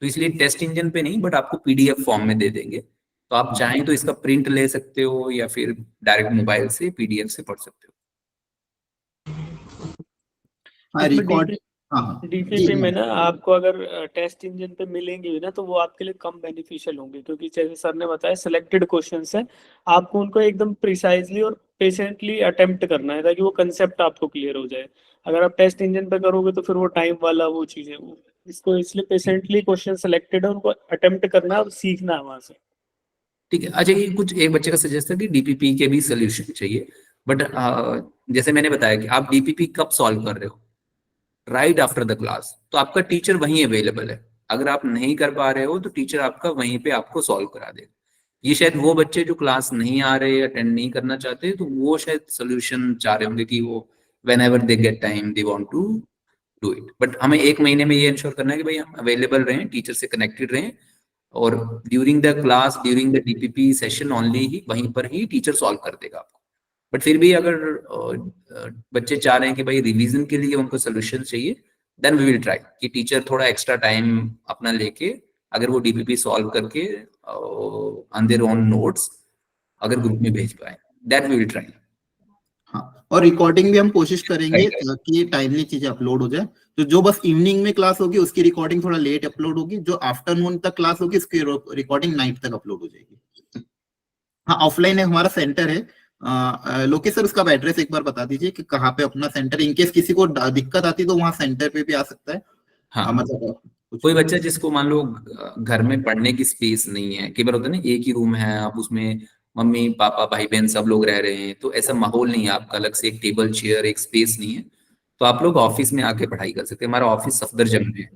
S3: तो इसलिए टेस्ट इंजन पे नहीं, बट आपको पीडीएफ फॉर्म में दे देंगे। तो आप चाहें तो इसका प्रिंट ले सकते हो, या फिर डायरेक्ट मोबाइल से पीडीएफ से पढ़ सकते हो।
S1: हाँ
S7: इसमें
S1: रिकॉर्ड। हाँ हाँ जी
S7: डीपीपी में ना आपको अगर टेस्ट इंजन पे मिलेंगे भी ना, तो वो आपके लिए कम बेनिफिशियल होंगे, क्योंकि जैसे सर ने बताया सिलेक्टेड क्वेश्चंस हैं, आपको उनको एकदम प्रिसाइजली और पेशेंटली अटेम्प्ट करना है ताकि वो कंसेप्ट आपको क्लियर हो जाए। अगर आप टेस्ट इंजन पे करोगे तो फिर वो टाइम वाला वो चीज़ है, इसको इसलिए पेशेंटली क्वेश्चन सिलेक्टेड है, उनको अटेम्प्ट करना है और सीखना है वहां से।
S3: ठीक है। अच्छा, ये कुछ एक बच्चे का सजेस्ट है कि डीपीपी के भी सोल्यूशन चाहिए, बट जैसे मैंने बताया कि आप डीपीपी कब सॉल्व कर रहे हो, राइट आफ्टर द क्लास, तो आपका टीचर वहीं अवेलेबल है। अगर आप नहीं कर पा रहे हो तो टीचर आपका वहीं पे आपको सॉल्व करा देगा। ये शायद वो बच्चे जो क्लास नहीं आ रहे, अटेंड नहीं करना चाहते, तो वो शायद सोल्यूशन चाह रहे होंगे कि वो whenever they get time they want to do it. But हमें एक महीने में ये इंश्योर करना है कि भाई हम अवेलेबल रहें, टीचर से कनेक्टेड रहें, और during the class, during the DPP session only ही वहीं पर ही टीचर सॉल्व कर देगा आपको। बट फिर भी अगर बच्चे चाह रहे हैं कि भाई रिवीजन के लिए उनको सोल्यूशन चाहिए, देन वी विल ट्राई कि टीचर थोड़ा एक्स्ट्रा टाइम अपना लेके अगर वो डीपीपी सॉल्व करके ऑन देयर ओन नोट्स अगर ग्रुप में भेज पाए, दैट वी विल ट्राई।
S1: हाँ, और रिकॉर्डिंग भी हम कोशिश करेंगे कि टाइमली चीजें अपलोड हो जाए। तो जो बस इवनिंग में क्लास होगी उसकी रिकॉर्डिंग थोड़ा लेट अपलोड होगी, जो आफ्टरनून तक क्लास होगी उसकी रिकॉर्डिंग नाइट तक अपलोड हो जाएगी। हाँ, ऑफलाइन है हमारा सेंटर है। लोकेश सर, उसका एड्रेस एक बार बता दीजिए कि कहाँ पे अपना सेंटर, इनकेस किसी को दिक्कत आती तो वहाँ सेंटर पे भी आ सकता है।
S3: हाँ,
S1: मतलब
S3: कोई बच्चा जिसको मान लो घर में पढ़ने की स्पेस नहीं है, कई बार होता है ना एक ही रूम है, आप उसमें मम्मी पापा भाई बहन सब लोग रह रहे हैं, तो ऐसा माहौल नहीं है आपका, अलग से एक टेबल चेयर एक स्पेस नहीं है, तो आप लोग ऑफिस में आके पढ़ाई कर सकते हैं। हमारा ऑफिस सफदरजंग में है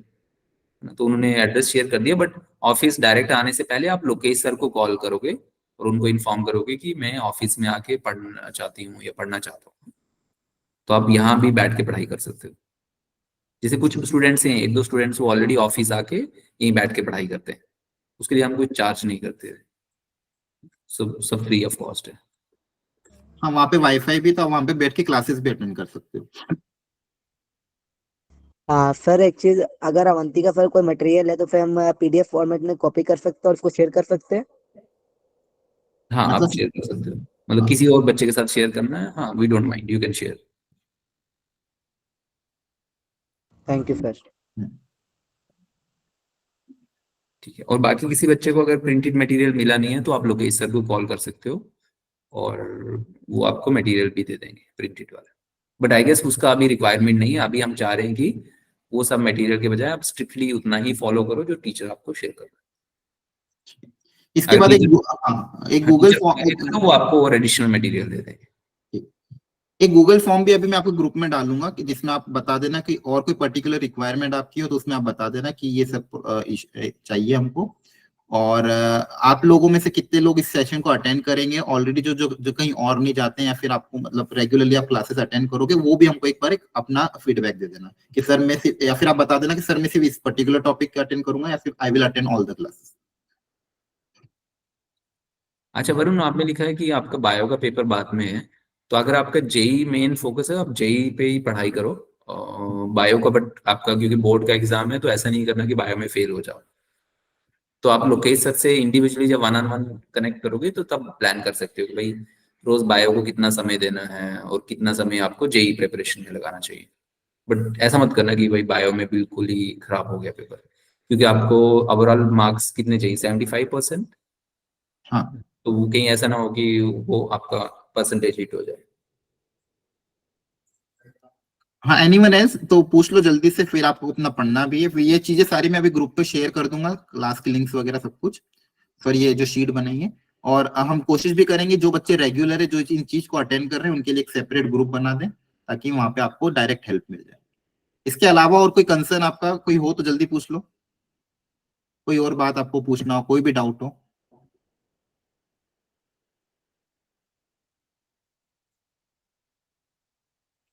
S3: ना, तो उन्होंने एड्रेस शेयर कर दिया। बट ऑफिस डायरेक्ट आने से पहले आप लोकेश सर को कॉल करोगे और उनको इन्फॉर्म करोगे कि मैं ऑफिस में आके पढ़ना चाहती हूँ या पढ़ना चाहता हूँ, तो आप यहाँ भी बैठ के पढ़ाई कर सकते हो। जैसे कुछ स्टूडेंट्स हैं, एक दो स्टूडेंट्स वो ऑलरेडी ऑफिस आके यहीं बैठ के पढ़ाई करते हैं, उसके लिए हम कोई चार्ज नहीं करते, सब फ्री ऑफ कॉस्ट है।
S1: हाँ, वहाँ पे वाईफाई भी था, वहाँ पे बैठ के क्लासेस भी अटेंड कर सकते हो।
S5: हाँ सर, एक चीज, अगर अवंतिका सर कोई मटेरियल है तो फिर हम पीडीएफ फॉर्मेट में कॉपी कर सकते हैं और उसको शेयर कर सकते हैं।
S3: हाँ, आप
S1: मतलब
S3: शेयर कर सकते हो, मतलब किसी और बच्चे के साथ शेयर करना है, हाँ, we don't mind, you can share.
S5: Thank you sir.
S3: ठीक है, और बाकी किसी बच्चे को अगर प्रिंटेड मटेरियल मिला नहीं है तो आप लोकेश सर को कॉल कर सकते हो और वो आपको मटेरियल भी दे देंगे प्रिंटेड वाला। बट आई गेस उसका अभी रिक्वायरमेंट नहीं है, अभी हम चाह रहे हैं कि वो सब मटेरियल के बजाय आप स्ट्रिक्टली उतना ही फॉलो करो जो टीचर आपको शेयर कर रहा है।
S1: इसके बाद एक गूगल फॉर्म,
S3: वो आपको और एडिशनल मटेरियल दे देंगे।
S1: एक गूगल फॉर्म भी अभी मैं आपको ग्रुप में डालूंगा कि जिसमें आप बता देना कि और कोई पर्टिकुलर रिक्वायरमेंट आपकी हो तो उसमें आप बता देना कि ये सब चाहिए हमको। और आप लोगों में से कितने लोग इस सेशन को अटेंड करेंगे, ऑलरेडी जो जो जो कहीं और नहीं जाते हैं या फिर आपको मतलब रेगुलरली आप क्लासेस अटेंड करोगे, वो भी हमको एक बार अपना फीडबैक दे देना कि सर मैं सिर्फ, या फिर आप बता देना कि सर मैं सिर्फ इस पर्टिकुलर टॉपिक अटेंड करूंगा या फिर I will attend all the classes.
S3: अच्छा वरुण, आपने लिखा है कि आपका बायो का पेपर बाद में है, तो अगर आपका जेई मेन फोकस है, आप जेई पे ही पढ़ाई करो बायो का। बट आपका क्योंकि बोर्ड का एग्जाम है, तो ऐसा नहीं करना कि बायो में फेल हो जाओ। तो आप लोकेश सर से इंडिविजुअली जब वन ऑन वन कनेक्ट करोगे तो तब प्लान कर सकते हो कि भाई रोज बायो को कितना समय देना है और कितना समय आपको जेई प्रिपरेशन में लगाना चाहिए। बट ऐसा मत करना कि भाई बायो में बिल्कुल ही खराब हो गया पेपर, क्योंकि आपको ओवरऑल मार्क्स कितने चाहिए, 75%।
S1: हाँ
S3: तो वो कहीं ऐसा ना हो कि वो आपका परसेंटेज हिट हो जाए।
S1: हाँ, एनीवन एल्स तो पूछ लो जल्दी से, फिर आपको अपना पढ़ना भी है। फिर ये चीजें सारी मैं अभी ग्रुप पे शेयर कर दूंगा, क्लास की लिंक्स वगैरह सब कुछ, फिर ये जो शीट बनाई है। और हम कोशिश भी करेंगे जो बच्चे रेगुलर है, जो इन चीज को अटेंड कर रहे हैं, उनके लिए एक सेपरेट ग्रुप बना दें ताकि वहां पे आपको डायरेक्ट हेल्प मिल जाए। इसके अलावा और कोई कंसर्न आपका कोई हो तो जल्दी पूछ लो, कोई और बात आपको पूछना हो, कोई भी डाउट हो।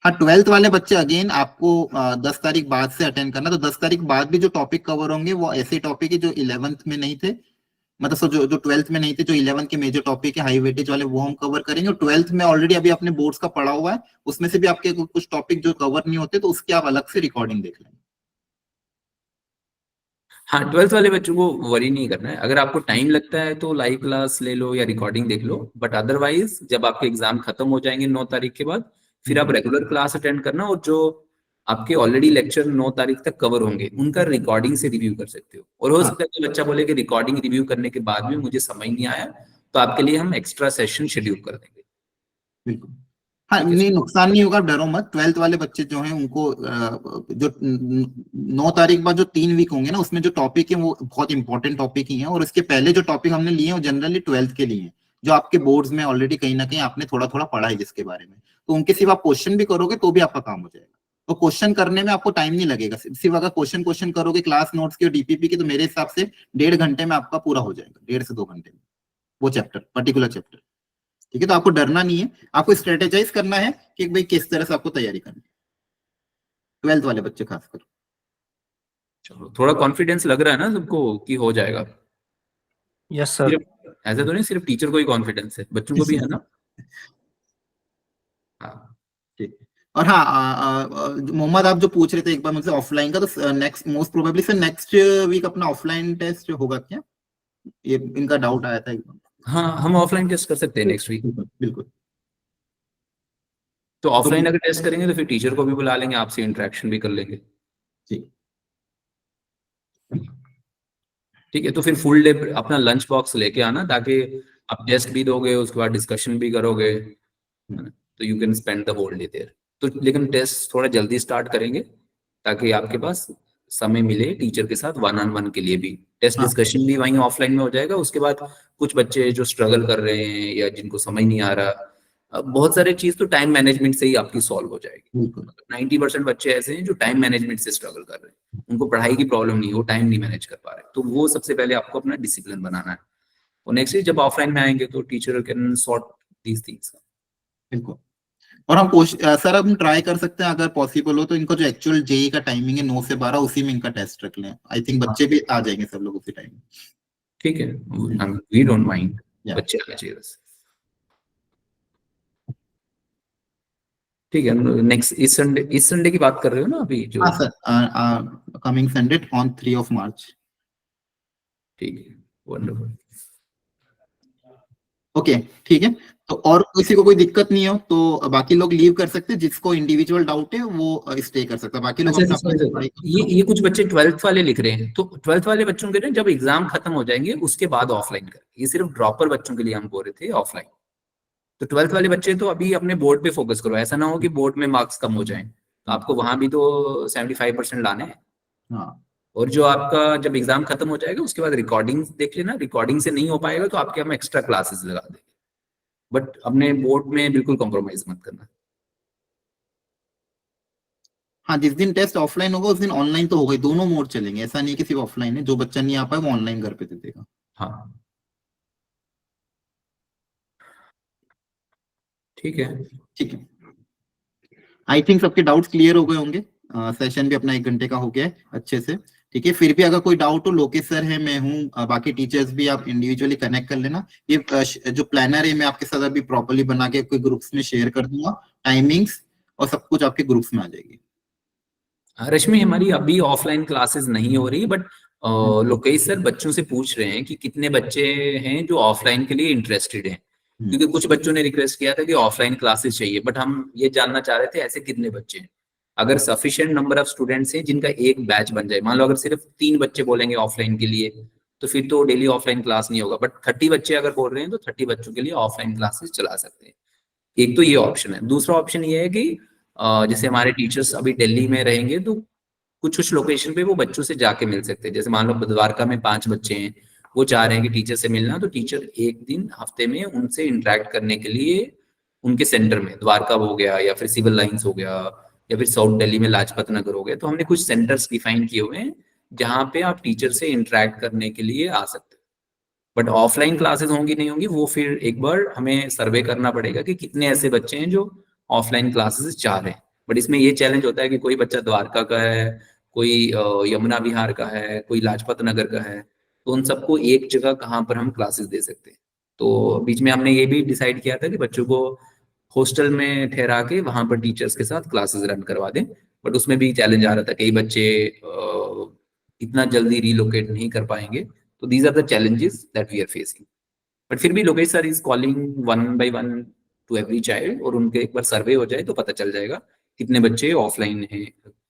S1: हाँ, 12th वाले बच्चे अगेन आपको 10 तारीख बाद से अटेंड करना। तो 10 तारीख बाद भी जो टॉपिक कवर होंगे वो ऐसे टॉपिक है जो 11th में नहीं थे, मतलब जो 12th में नहीं थे, जो 11th के मेजर टॉपिक है हाई वेटेज वाले, वो हम कवर करेंगे। और 12th में ऑलरेडी अभी अपने बोर्ड्स का पढ़ा हुआ है, उसमें से भी आपके कुछ टॉपिक जो कवर नहीं होते तो उसकी आप अलग से रिकॉर्डिंग देख लेंगे।
S3: हाँ, 12th वाले बच्चों को वरी नहीं करना है। अगर आपको टाइम लगता है तो लाइव क्लास ले लो या रिकॉर्डिंग देख लो, बट अदरवाइज जब आपके एग्जाम खत्म हो जाएंगे 9 तारीख के बाद, फिर आप रेगुलर क्लास अटेंड करना, और जो आपके ऑलरेडी लेक्चर 9 तारीख तक कवर होंगे उनका रिकॉर्डिंग से रिव्यू कर सकते हो। और हो सकता है कि बच्चा बोले कि रिकॉर्डिंग रिव्यू करने के बाद भी मुझे समझ नहीं आया, तो आपके लिए हम एक्स्ट्रा सेशन शेड्यूल कर देंगे।
S1: बिल्कुल, हाँ, नहीं नुकसान नहीं होगा, डरो मत। 12th वाले बच्चे जो हैं उनको जो 9 तारीख बाद जो 3 वीक होंगे ना, उसमें जो टॉपिक है वो बहुत इंपॉर्टेंट टॉपिक ही है। और इसके पहले जो टॉपिक हमने लिए हैं वो जनरली 12th के लिए हैं, जो आपके बोर्ड्स में ऑलरेडी कहीं ना कहीं आपने थोड़ा थोड़ा पढ़ा है जिसके बारे में। तो उनके सिर्फ आप क्वेश्चन भी करोगे तो भी आपका काम हो जाएगा। तो क्वेश्चन करने में आपको टाइम नहीं लगेगा, सिर्फ अगर क्वेश्चन करोगे क्लास नोट्स के और डीपीपी के, तो मेरे हिसाब से 1.5 घंटे में आपका पूरा हो जाएगा, 1.5 से 2 घंटे में। वो चैप्टर, पर्टिकुलर चैप्टर। ठीक है, तो आपको डरना नहीं है, आपको स्ट्रेटेजाइज करना है कि भाई किस तरह से आपको तैयारी करनी है, 12th वाले बच्चे खासकर।
S3: चलो, थोड़ा कॉन्फिडेंस लग रहा है ना सबको कि हो जाएगा?
S2: Yes sir.
S3: सिर्फ ऐसा तो नहीं सिर्फ टीचर को ही कॉन्फिडेंस है, बच्चों को भी है ना? हाँ
S1: ठीक है। और हाँ, मोहम्मद आप जो पूछ रहे थे एक बार मुझसे ऑफलाइन का, तो next most probably sir next week अपना ऑफलाइन टेस्ट होगा क्या? ये इनका डाउट आया था एक बार।
S3: हाँ, हम ऑफलाइन टेस्ट कर सकते हैं नेक्स्ट वीक।
S1: बिल्कुल बिल्कुल।
S3: तो ऑफलाइन अगर टेस्ट करेंगे तो फिर टीचर को भी बुला लेंगे, आपसे इंटरेक्शन भी कर लेंगे।
S1: ठीक
S3: ठीक है, तो फिर फुल डे अपना लंच बॉक्स लेके आना, ताकि आप टेस्ट भी दोगे उसके बाद डिस्कशन भी करोगे, तो you can spend the whole day there. तो लेकिन टेस्ट थोड़ा जल्दी स्टार्ट करेंगे ताकि आपके पास समय मिले टीचर के साथ 1-on-1 के लिए भी। टेस्ट
S1: हाँ।
S3: डिस्कशन भी वहीं ऑफलाइन में हो जाएगा। उसके बाद कुछ बच्चे जो स्ट्रगल कर रहे हैं या जिनको समझ नहीं आ रहा, बहुत सारे चीज तो टाइम मैनेजमेंट से ही आपकी सॉल्व हो जाएगी।
S1: बिल्कुल
S3: 90% बच्चे ऐसे हैं जो टाइम मैनेजमेंट से स्ट्रगल कर रहे हैं, उनको पढ़ाई की प्रॉब्लम नहीं, वो टाइम नहीं मैनेज कर पा रहे। तो वो सबसे पहले आपको अपना डिसिप्लिन बनाना है, और नेक्स्ट जब ऑफलाइन में आएंगे तो teacher can sort these things.
S1: बिल्कुल। और हम सर हम ट्राई कर सकते हैं अगर पॉसिबल हो तो इनको जो एक्चुअल जेई का टाइमिंग है 9 से 12 उसी में इनका टेस्ट रख लें। आई थिंक बच्चे भी आ जाएंगे सब लोग उसी टाइम।
S3: ठीक है, वी डोंट माइंड,
S1: Yeah.
S3: बच्चे आने चाहिए बस। ठीक है, नेक्स्ट इस संडे की बात कर रहे हो ना अभी जो?
S1: हाँ सर, कमिंग संडे ऑन 3 मार्च।
S3: ठीक है, वंडरफुल।
S1: ओके ठीक है। तो और किसी को कोई दिक्कत नहीं हो तो बाकी लोग लीव कर सकते हैं, जिसको इंडिविजुअल डाउट है वो स्टे कर सकता है, बाकी लोग
S3: अच्छा,
S1: अपना
S3: अच्छा, ये कुछ बच्चे 12th वाले लिख रहे हैं, तो 12th वाले बच्चों के लिए जब एग्जाम खत्म हो जाएंगे उसके बाद ऑफलाइन कर, ये सिर्फ ड्रॉपर बच्चों के लिए हम बोल रहे थे ऑफलाइन। तो 12th वाले बच्चे तो अभी अपने बोर्ड पे फोकस करो, ऐसा ना हो कि बोर्ड में मार्क्स कम हो जाएं, तो आपको वहां भी तो 75% लाने हैं।
S1: हाँ
S3: और जो आपका जब एग्जाम खत्म हो जाएगा उसके बाद रिकॉर्डिंग देख लेना, रिकॉर्डिंग से नहीं हो पाएगा तो आपके हम एक्स्ट्रा क्लासेस लगा देंगे, बट अपने बोर्ड में बिल्कुल कॉम्प्रोमाइज मत करना।
S1: हाँ, जिस दिन टेस्ट ऑफलाइन होगा उस दिन ऑनलाइन तो होगा ही, दोनों मोड चलेंगे, ऐसा नहीं कि सिर्फ ऑफलाइन है, जो बच्चा नहीं आ पाए वो ऑनलाइन घर पे दे देगा।
S3: हाँ ठीक है।
S1: ठीक है, आई थिंक सबके डाउट्स क्लियर हो गए होंगे। सेशन भी अपना 1 घंटे का हो गया है अच्छे से। ठीक है, फिर भी अगर कोई डाउट हो, लोकेश सर है, मैं हूँ, बाकी टीचर्स भी, आप इंडिविजुअली कनेक्ट कर लेना। ये जो प्लानर है मैं आपके साथ अभी प्रॉपर्ली बना के कोई ग्रुप्स में शेयर कर दूंगा, टाइमिंग्स और सब कुछ आपके ग्रुप्स में आ जाएगी।
S3: रश्मि, हमारी अभी ऑफलाइन क्लासेस नहीं हो रही, बट लोकेश सर बच्चों से पूछ रहे हैं कि कितने बच्चे हैं जो ऑफलाइन के लिए इंटरेस्टेड हैं, क्योंकि कुछ बच्चों ने रिक्वेस्ट किया था कि ऑफलाइन क्लासेस चाहिए, बट हम ये जानना चाह रहे थे ऐसे कितने बच्चे हैं। अगर सफिशिएंट नंबर ऑफ स्टूडेंट्स हैं जिनका एक बैच बन जाए, मान लो अगर सिर्फ 3 बच्चे बोलेंगे ऑफलाइन के लिए, तो फिर तो डेली ऑफलाइन क्लास नहीं होगा, बट 30 बच्चे अगर बोल रहे हैं तो 30 बच्चों के लिए ऑफलाइन क्लासेस चला सकते हैं। एक तो ये ऑप्शन है। दूसरा ऑप्शन ये है कि जैसे हमारे टीचर्स अभी दिल्ली में रहेंगे तो कुछ कुछ लोकेशन पे वो बच्चों से जाके मिल सकते हैं। जैसे मान लो द्वारका में 5 बच्चे हैं, वो चाह रहे हैं कि टीचर से मिलना, तो टीचर एक दिन हफ्ते में उनसे इंटरेक्ट करने के लिए उनके सेंटर में, द्वारका हो गया या फिर सिविल लाइंस हो गया या फिर साउथ दिल्ली में लाजपत नगर हो गया, तो हमने कुछ सेंटर्स डिफाइन किए हुए हैं जहाँ पे आप टीचर से इंटरेक्ट करने के लिए आ सकते हैं। बट ऑफलाइन क्लासेस होंगी नहीं होंगी वो फिर एक बार हमें सर्वे करना पड़ेगा कि कितने ऐसे बच्चे हैं जो ऑफलाइन क्लासेस चाह रहे हैं। बट इसमें ये चैलेंज होता है कि कोई बच्चा द्वारका का है, कोई यमुना विहार का है, कोई लाजपत नगर का है, तो उन सबको एक जगह कहाँ पर हम क्लासेस दे सकते हैं। तो बीच में हमने ये भी डिसाइड किया था कि बच्चों को हॉस्टल में ठहरा के वहां पर टीचर्स के साथ क्लासेस रन करवा दें, बट उसमें भी चैलेंज आ रहा था, कई बच्चे इतना जल्दी रिलोकेट नहीं कर पाएंगे। तो these are the challenges that we are facing. But फिर भी Lokesh sir is calling 1 by 1 to every child, और उनके एक बार सर्वे हो जाए तो पता चल जाएगा कितने बच्चे ऑफलाइन है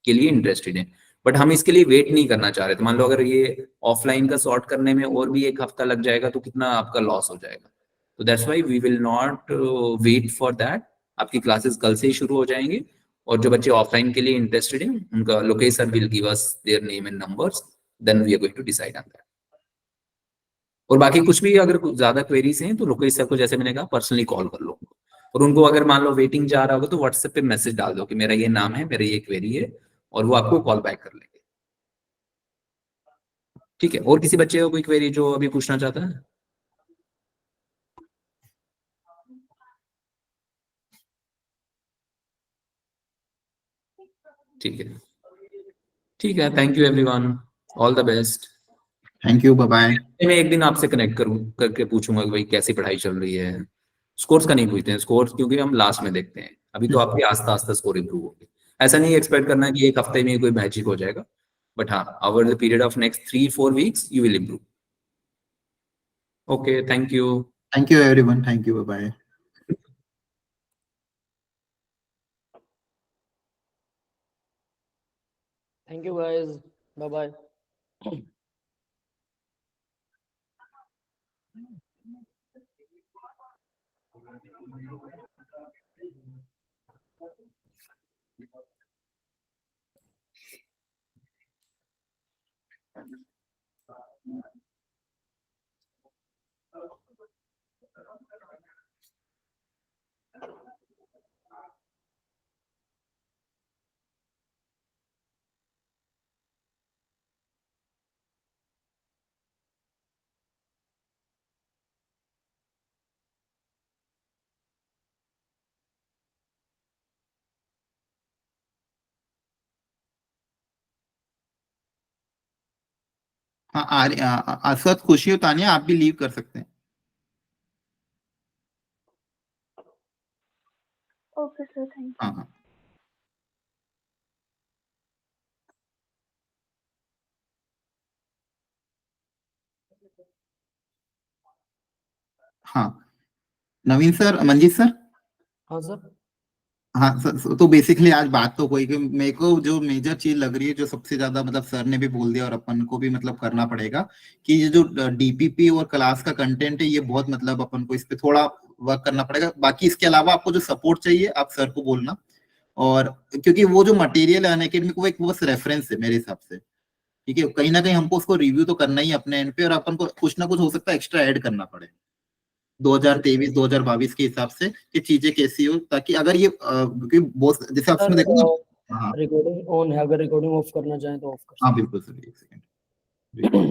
S3: के लिए इंटरेस्टेड हैं। बट हम इसके लिए वेट नहीं करना चाह रहे थे। मान लो अगर ये ऑफलाइन का सॉर्ट करने में और भी 1 हफ्ता लग जाएगा तो कितना आपका लॉस हो जाएगा। तो that's why we will not wait for that. आपकी क्लासेस कल से ही शुरू हो जाएंगे, और जो बच्चे ऑफलाइन के लिए इंटरेस्टेड हैं उनका Lokesh sir will give us their name and numbers, then we are going to decide on that. और बाकी कुछ भी अगर ज्यादा क्वेरीज हैं तो लोकेश सर को जैसे मैंने कहा पर्सनली कॉल कर लो, और उनको अगर मान लो वेटिंग जा रहा होगा तो व्हाट्सएप पे मैसेज डाल दो कि मेरा ये नाम है, मेरा ये क्वेरी है, और वो आपको कॉल बैक कर लेंगे। ठीक है, और किसी बच्चे को कोई क्वेरी जो अभी पूछना चाहता है? ठीक है, thank you everyone, all the best.
S1: Thank you, bye bye.
S3: मैं एक दिन आपसे कनेक्ट करके पूछूंगा कि भाई कैसी पढ़ाई चल रही है। स्कोर्स का नहीं पूछते हैं, स्कोर्स क्योंकि हम लास्ट में देखते हैं, अभी तो आपके आस्ता आस्ता स्कोर इंप्रूव होगी। ऐसा नहीं एक्सपेक्ट करना है कि एक हफ्ते में कोई मैजिक हो जाएगा, बट हाँ, over the period of next 3-4 weeks you will improve. Okay, thank you
S1: everyone, thank you, bye bye.
S5: Thank you guys, bye bye.
S1: हाँ, असद, खुशी हो तानिया, आप भी लीव कर सकते हैं।
S6: ओके सर, थैंक
S1: हाँ हाँ हाँ, नवीन सर, मंजीत सर।
S5: हाँ सर।
S1: हाँ सर, तो बेसिकली आज बात तो कोई कि मेरे को जो मेजर चीज लग रही है, जो सबसे ज्यादा मतलब सर ने भी बोल दिया और अपन को भी मतलब करना पड़ेगा, कि ये जो डीपीपी और क्लास का कंटेंट है, ये बहुत मतलब अपन को इस पे थोड़ा वर्क करना पड़ेगा। बाकी इसके अलावा आपको जो सपोर्ट चाहिए आप सर को बोलना, और क्योंकि वो जो मटेरियल है अनअकैडमी को, एक बस रेफरेंस है मेरे हिसाब से, ठीक है। कहीं ना कहीं हमको उसको रिव्यू तो करना ही अपने एंड पे, और अपन को कुछ ना कुछ हो सकता है एक्स्ट्रा ऐड करना पड़े 2023-2022 के हिसाब से, कि चीजें कैसी हो, ताकि अगर ये क्योंकि बहुत जैसे आपने देखा ना। हाँ
S5: रिकॉर्डिंग ऑन है, अगर रिकॉर्डिंग ऑफ करना चाहें तो ऑफ कर
S1: हाँ, बिल्कुल सर, एक सेकंड।